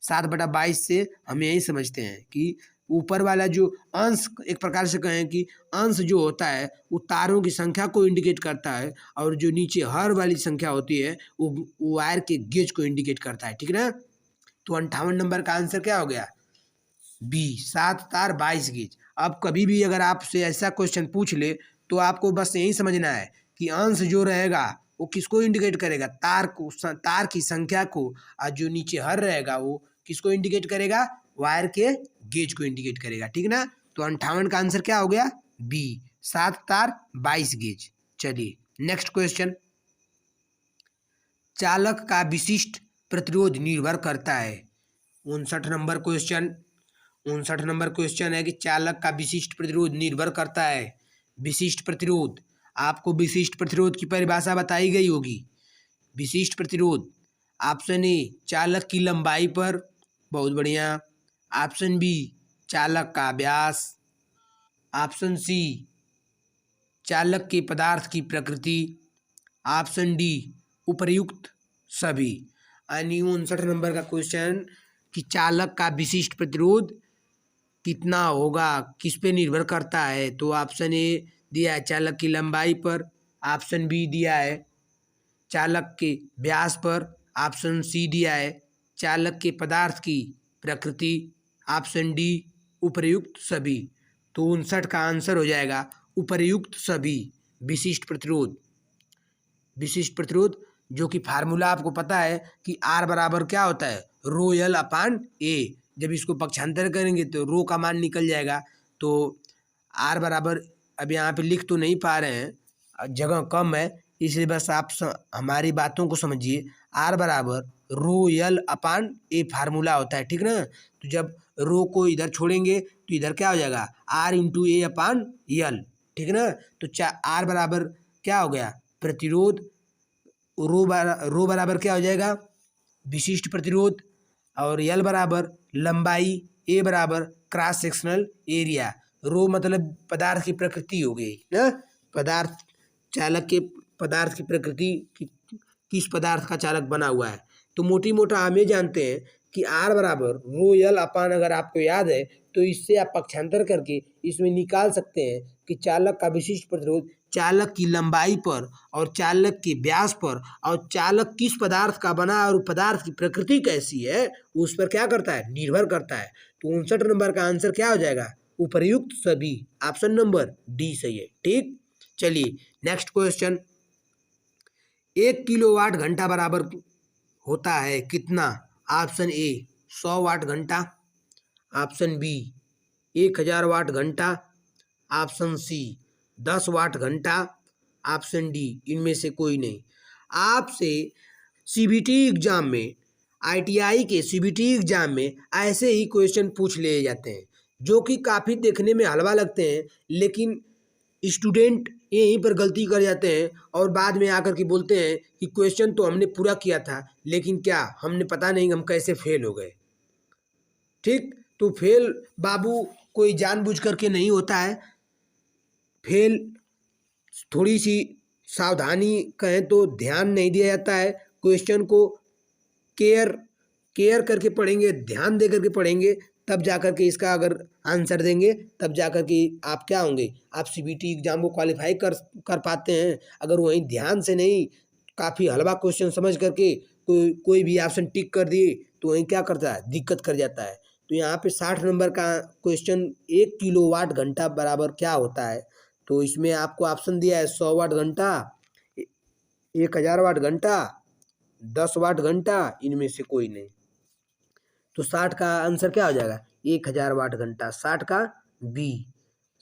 A: 7/22 से हम यही समझते हैं कि ऊपर वाला जो अंश, एक प्रकार से कहें कि अंश जो होता है वो तारों की संख्या को इंडिकेट करता है, और जो नीचे हर वाली संख्या होती है वो वायर के गेज को इंडिकेट करता है, ठीक है ना। तो 58 नंबर का आंसर क्या हो गया, बी, 7 तार 22 गेज। अब कभी भी अगर आपसे ऐसा क्वेश्चन पूछ ले तो आपको बस यही समझना है कि अंश जो रहेगा वो किसको इंडिकेट करेगा, तार को, तार की संख्या को, और जो नीचे हर रहेगा वो किसको इंडिकेट करेगा, वायर के गेज को इंडिकेट करेगा, ठीक ना। तो 58 का आंसर क्या हो गया, बी, 7 तार 22 गेज। चलिए नेक्स्ट क्वेश्चन, चालक का विशिष्ट प्रतिरोध निर्भर करता है। 59 नंबर क्वेश्चन है कि चालक का विशिष्ट प्रतिरोध निर्भर करता है। विशिष्ट प्रतिरोध, आपको विशिष्ट प्रतिरोध की परिभाषा बताई गई होगी। विशिष्ट प्रतिरोध, ऑप्शन ए चालक की लंबाई पर, बहुत बढ़िया। ऑप्शन बी चालक का व्यास। ऑप्शन सी चालक के पदार्थ की प्रकृति। ऑप्शन डी उपर्युक्त सभी। यानी 59 नंबर का क्वेश्चन कि चालक का विशिष्ट प्रतिरोध कितना होगा, किस पे निर्भर करता है। तो ऑप्शन ए दिया है चालक की लंबाई पर, ऑप्शन बी दिया है चालक के व्यास पर, ऑप्शन सी दिया है चालक के पदार्थ की प्रकृति, ऑप्शन डी उपर्युक्त सभी। तो 59 का आंसर हो जाएगा उपर्युक्त सभी। विशिष्ट प्रतिरोध, विशिष्ट प्रतिरोध जो कि फार्मूला आपको पता है कि R बराबर क्या होता है, रो L अपान A। जब इसको पक्षांतर करेंगे तो रो का मान निकल जाएगा। तो R बराबर, अब यहाँ पे लिख तो नहीं पा रहे हैं, जगह कम है, इसलिए बस आप हमारी बातों को समझिए। R बराबर रो L अपान A फार्मूला होता है, ठीक ना। तो जब रो को इधर छोड़ेंगे तो इधर क्या हो जाएगा, R into A upon L, ठीक ना। तो R बराबर क्या हो गया, प्रतिरोध, रो बराबर क्या हो जाएगा, विशिष्ट प्रतिरोध, और L बराबर लंबाई, A बराबर क्रॉस सेक्शनल एरिया। रो मतलब पदार्थ की प्रकृति हो गई ना, पदार्थ, चालक के पदार्थ की प्रकृति, किस पदार्थ का चालक बना हुआ है। तो मोटी मोटा हम ये जानते हैं कि R बराबर रो L अपान, अगर आपको याद है तो इससे आप पक्षांतर करके इसमें निकाल सकते हैं कि चालक का विशिष्ट प्रतिरोध चालक की लंबाई पर और चालक के व्यास पर और चालक किस पदार्थ का बना और पदार्थ की प्रकृति कैसी है उस पर क्या करता है, निर्भर करता है। तो 59 नंबर का आंसर क्या हो जाएगा, उपर्युक्त सभी। ऑप्शन नंबर डी सही है, ठीक। चलिए नेक्स्ट क्वेश्चन, 1 किलोवाट घंटा बराबर होता है कितना। ऑप्शन ए 100 वाट घंटा, ऑप्शन बी 1000 वाट घंटा, ऑप्शन सी 10 वाट घंटा, ऑप्शन डी इनमें से कोई नहीं। आपसे सीबीटी एग्जाम में, आईटीआई के सीबीटी एग्जाम में ऐसे ही क्वेश्चन पूछ लिए जाते हैं जो कि काफ़ी देखने में हलवा लगते हैं, लेकिन स्टूडेंट यहीं पर गलती कर जाते हैं और बाद में आकर के बोलते हैं कि क्वेश्चन तो हमने पूरा किया था लेकिन क्या हमने, पता नहीं हम कैसे फेल हो गए। ठीक, तो फेल बाबू कोई जानबूझ करके नहीं होता है। फेल थोड़ी सी सावधानी कहें तो ध्यान नहीं दिया जाता है, क्वेश्चन को केयर करके पढ़ेंगे, ध्यान दे करके पढ़ेंगे, तब जाकर के इसका अगर आंसर देंगे तब जाकर के आप क्या होंगे, आप सीबीटी एग्जाम को क्वालिफाई कर पाते हैं। अगर वहीं ध्यान से नहीं, काफ़ी हलवा क्वेश्चन समझ करके कोई भी ऑप्शन टिक कर दिए तो वहीं क्या करता है, दिक्कत कर जाता है। तो यहाँ पे 60 नंबर का क्वेश्चन 1 किलोवाट घंटा बराबर क्या होता है। तो इसमें आपको ऑप्शन दिया है 100 वाट घंटा, 1000 वाट घंटा, 10 वाट घंटा, इनमें से कोई नहीं। तो 60 का आंसर क्या हो जाएगा, 1000 वाट घंटा। 60 का बी,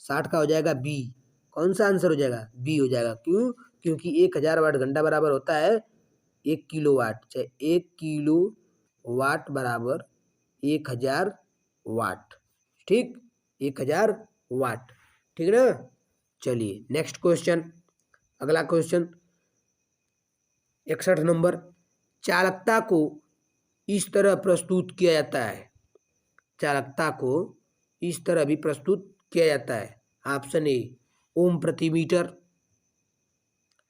A: 60 का हो जाएगा बी। कौन सा आंसर हो जाएगा, बी हो जाएगा। क्यों, क्योंकि 1000 वाट घंटा बराबर होता है 1 किलो वाट, चाहे 1 किलो वाट बराबर 1000 वाट। ठीक, 1000 वाट, ठीक है ना। चलिए नेक्स्ट क्वेश्चन, अगला क्वेश्चन 61 नंबर। चालकता को इस तरह प्रस्तुत किया जाता है, चालकता को इस तरह भी प्रस्तुत किया जाता है। ऑप्शन ए ओम प्रति मीटर,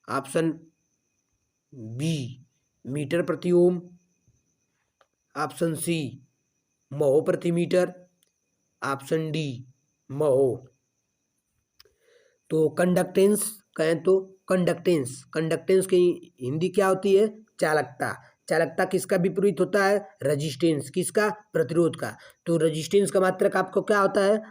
A: ऑप्शन बी मीटर प्रति ओम, ऑप्शन सी महो प्रति मीटर, ऑप्शन डी महो। तो कंडक्टेंस कहें तो कंडक्टेंस, कंडक्टेंस की हिंदी क्या होती है, चालकता। चालकता किसका विपरीत होता है, रेजिस्टेंस, किसका, प्रतिरोध का। तो रेजिस्टेंस का मात्रक आपको क्या होता है,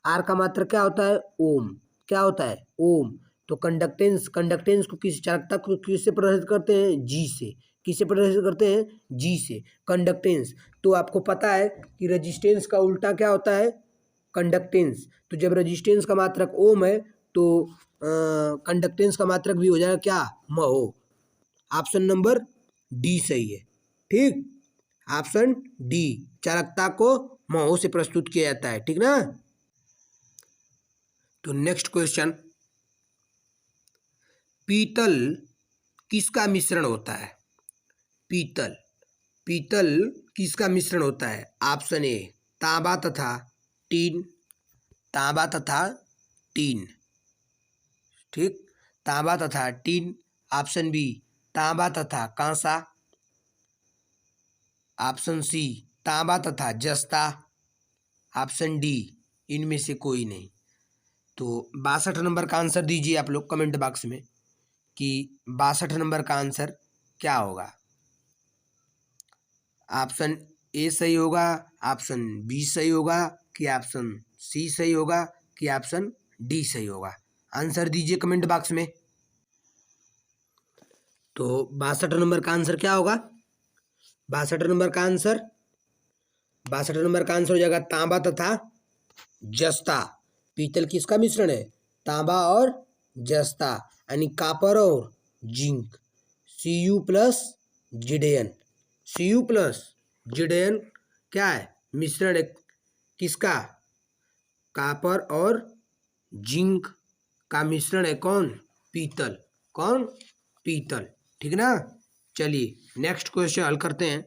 A: आर का मात्रक क्या होता है, ओम। क्या होता है, ओम। तो कंडक्टेंस, कंडक्टेंस को किस, चालकता को किससे प्रदर्शित करते हैं, जी से। किससे प्रदर्शित करते हैं, जी से, कंडक्टेंस। तो आपको पता है कि रेजिस्टेंस का उल्टा क्या होता है, कंडक्टेंस। तो जब रेजिस्टेंस का मात्रक ओम है तो कंडक्टेंस का मात्रक भी हो जाएगा क्या, महो। ऑप्शन नंबर डी सही है। ठीक, ऑप्शन डी, चालकता को महो से प्रस्तुत किया जाता है, ठीक ना। तो नेक्स्ट क्वेश्चन, पीतल किसका मिश्रण होता है, पीतल, पीतल किसका मिश्रण होता है। ऑप्शन ए तांबा तथा टीन, तांबा तथा टीन, ठीक, तांबा तथा टीन। ऑप्शन बी तांबा तथा कांसा, ऑप्शन सी तांबा तथा जस्ता, ऑप्शन डी इनमें से कोई नहीं। तो 62 नंबर का आंसर दीजिए आप लोग कमेंट बॉक्स में कि 62 नंबर का आंसर क्या होगा। ऑप्शन ए सही होगा, ऑप्शन बी सही होगा, कि ऑप्शन सी सही होगा, कि ऑप्शन डी सही होगा। आंसर दीजिए कमेंट बॉक्स में। तो 62 नंबर का आंसर क्या होगा, 62 नंबर का आंसर, 62 नंबर का आंसर हो जाएगा तांबा तथा जस्ता। पीतल किसका मिश्रण है, तांबा और जस्ता, यानी कॉपर और जिंक। Cu प्लस जिडेन, Cu प्लस जिडेन क्या है, मिश्रण है किसका, कॉपर और जिंक का मिश्रण है कौन, पीतल, कौन, पीतल, ठीक ना। चलिए नेक्स्ट क्वेश्चन हल करते हैं।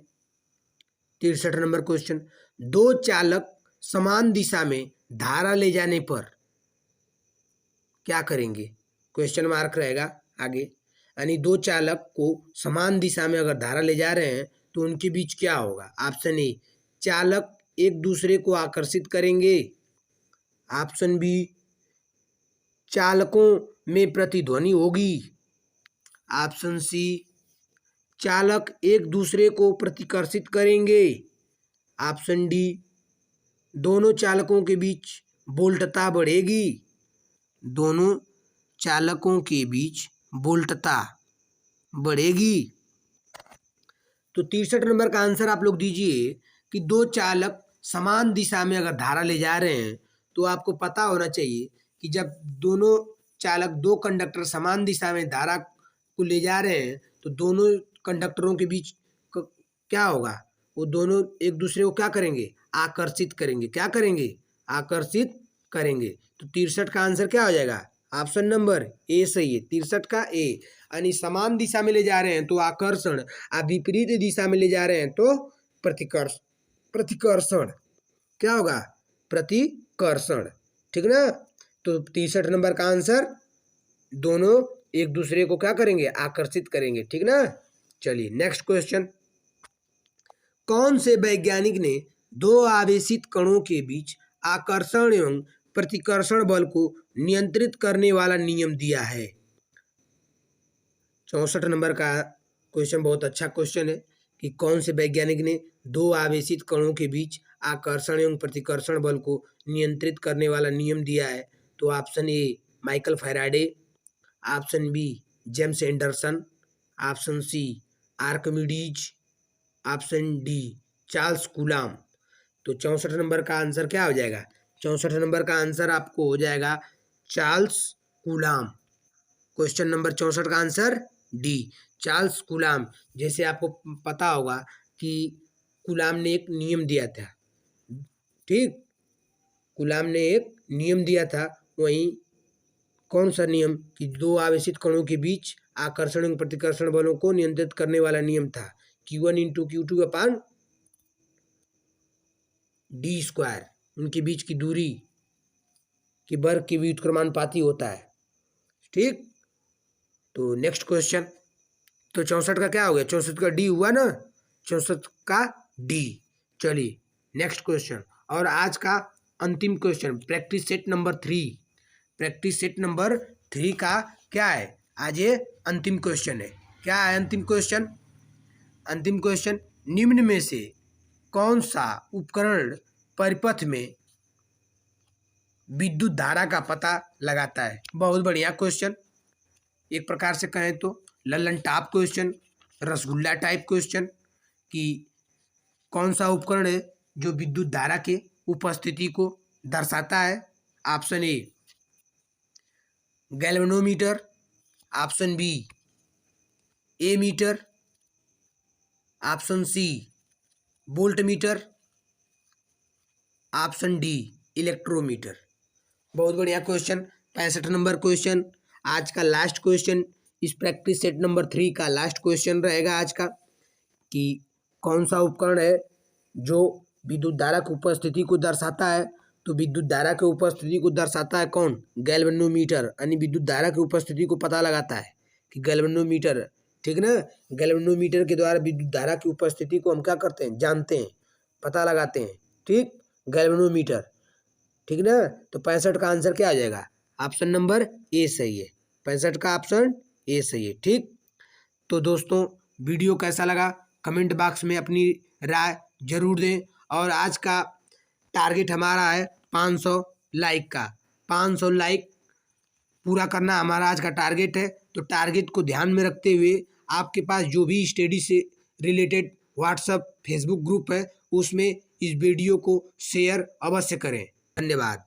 A: 63 नंबर क्वेश्चन, दो चालक समान दिशा में धारा ले जाने पर क्या करेंगे, क्वेश्चन मार्क रहेगा आगे। यानी दो चालक को समान दिशा में अगर धारा ले जा रहे हैं तो उनके बीच क्या होगा। ऑप्शन ए चालक एक दूसरे को आकर्षित करेंगे, ऑप्शन बी चालकों में प्रतिध्वनि होगी, ऑप्शन सी चालक एक दूसरे को प्रतिकर्षित करेंगे, ऑप्शन डी दोनों चालकों के बीच वोल्टता बढ़ेगी, दोनों चालकों के बीच वोल्टता बढ़ेगी। तो 63 नंबर का आंसर आप लोग दीजिए कि दो चालक समान दिशा में अगर धारा ले जा रहे हैं तो आपको पता होना चाहिए कि जब दोनों चालक, दो कंडक्टर समान दिशा में धारा को ले जा रहे हैं तो दोनों कंडक्टरों के बीच क्या होगा, वो दोनों एक दूसरे को क्या करेंगे, आकर्षित करेंगे। क्या करेंगे, आकर्षित करेंगे। तो 63 का आंसर क्या हो जाएगा, ऑप्शन नंबर ए सही है, 63 का ए। यानी समान दिशा में ले जा रहे हैं तो आकर्षण, आप विपरीत दिशा में ले जा रहे हैं तो प्रतिकर्षण, क्या होगा, प्रतिकर्षण, ठीक ना। तो 63 नंबर का आंसर, दोनों एक दूसरे को क्या करेंगे, आकर्षित करेंगे, ठीक ना। चलिए नेक्स्ट क्वेश्चन, कौन से वैज्ञानिक ने दो आवेशित कणों के बीच आकर्षण एवं प्रतिकर्षण बल को नियंत्रित करने वाला नियम दिया है। 64 नंबर का क्वेश्चन बहुत अच्छा क्वेश्चन है कि कौन से वैज्ञानिक ने दो आवेशित कणों के बीच आकर्षण एवं प्रतिकर्षण बल को नियंत्रित करने वाला नियम दिया है? तो option A Michael Faraday, option B James Anderson, option C Archimedes, option D Charles Coulomb. तो 64 नंबर का आंसर क्या हो जाएगा? 64 नंबर का आंसर आपको हो जाएगा चार्ल्स कूलाम। क्वेश्चन नंबर 64 का आंसर डी चार्ल्स कूलाम। जैसे आपको पता होगा कि कूलाम ने एक नियम दिया था, ठीक, कूलाम ने एक नियम दिया था, वहीं कौन सा नियम कि दो आवेशित कणों के बीच आकर्षण एवं प्रतिकर्षण बलों को नियंत्रित करने वाला नियम था Q1 × Q2 अपान डी स्क्वायर, उनके बीच की दूरी के वर्ग के व्युत्क्रमानुपाती होता है, ठीक। तो नेक्स्ट क्वेश्चन, तो 64 का क्या हो गया? 64 का डी हुआ ना, 64 का डी। चलिए नेक्स्ट क्वेश्चन, और आज का अंतिम question practice set number 3। Practice set number 3 का क्या है? आज ये अंतिम क्वेश्चन है। क्या है अंतिम क्वेश्चन? अंतिम क्वेश्चन, निम्न में से कौन सा उपकरण परिपथ में विद्युत धारा का पता लगाता है? बहुत बढ़िया क्वेश्चन, एक प्रकार से कहें तो Lallan top question, rasgulla type question, कि कौन सा उपकरण है जो विद्युत धारा के उपस्थिति को दर्शाता है? Option A galvanometer, option B ammeter, option C voltmeter, option D electrometer. बहुत बढ़िया क्वेश्चन, 65 नंबर क्वेश्चन, आज का लास्ट क्वेश्चन, इस प्रैक्टिस सेट नंबर 3 का लास्ट क्वेश्चन रहेगा आज का, कि कौन सा उपकरण है जो विद्युत धारा की उपस्थिति को दर्शाता है? तो विद्युत धारा की उपस्थिति को दर्शाता है कौन? गैल्वेनोमीटर, यानी विद्युत धारा की उपस्थिति को पता लगाता है कि गैल्वेनोमीटर, ठीक ना। गैल्वेनोमीटर के द्वारा विद्युत धारा की उपस्थिति को हम क्या करते हैं? जानते हैं, पता लगाते हैं, ठीक, गैल्वेनोमीटर, ठीक ना। तो 65 का आंसर क्या आ जाएगा? ऑप्शन नंबर ए सही है, 65 का ऑप्शन ए सही है, ठीक। तो दोस्तों वीडियो कैसा लगा कमेंट बॉक्स में अपनी राय जरूर दें, और आज का टारगेट हमारा है 500 लाइक का, 500 लाइक पूरा करना हमारा आज का टारगेट है। तो टारगेट को ध्यान में रखते हुए आपके पास जो भी स्टडी से रिलेटेड व्हाट्सएप फेसबुक ग्रुप है उसमें इस वीडियो को शेयर अवश्य करें। धन्यवाद।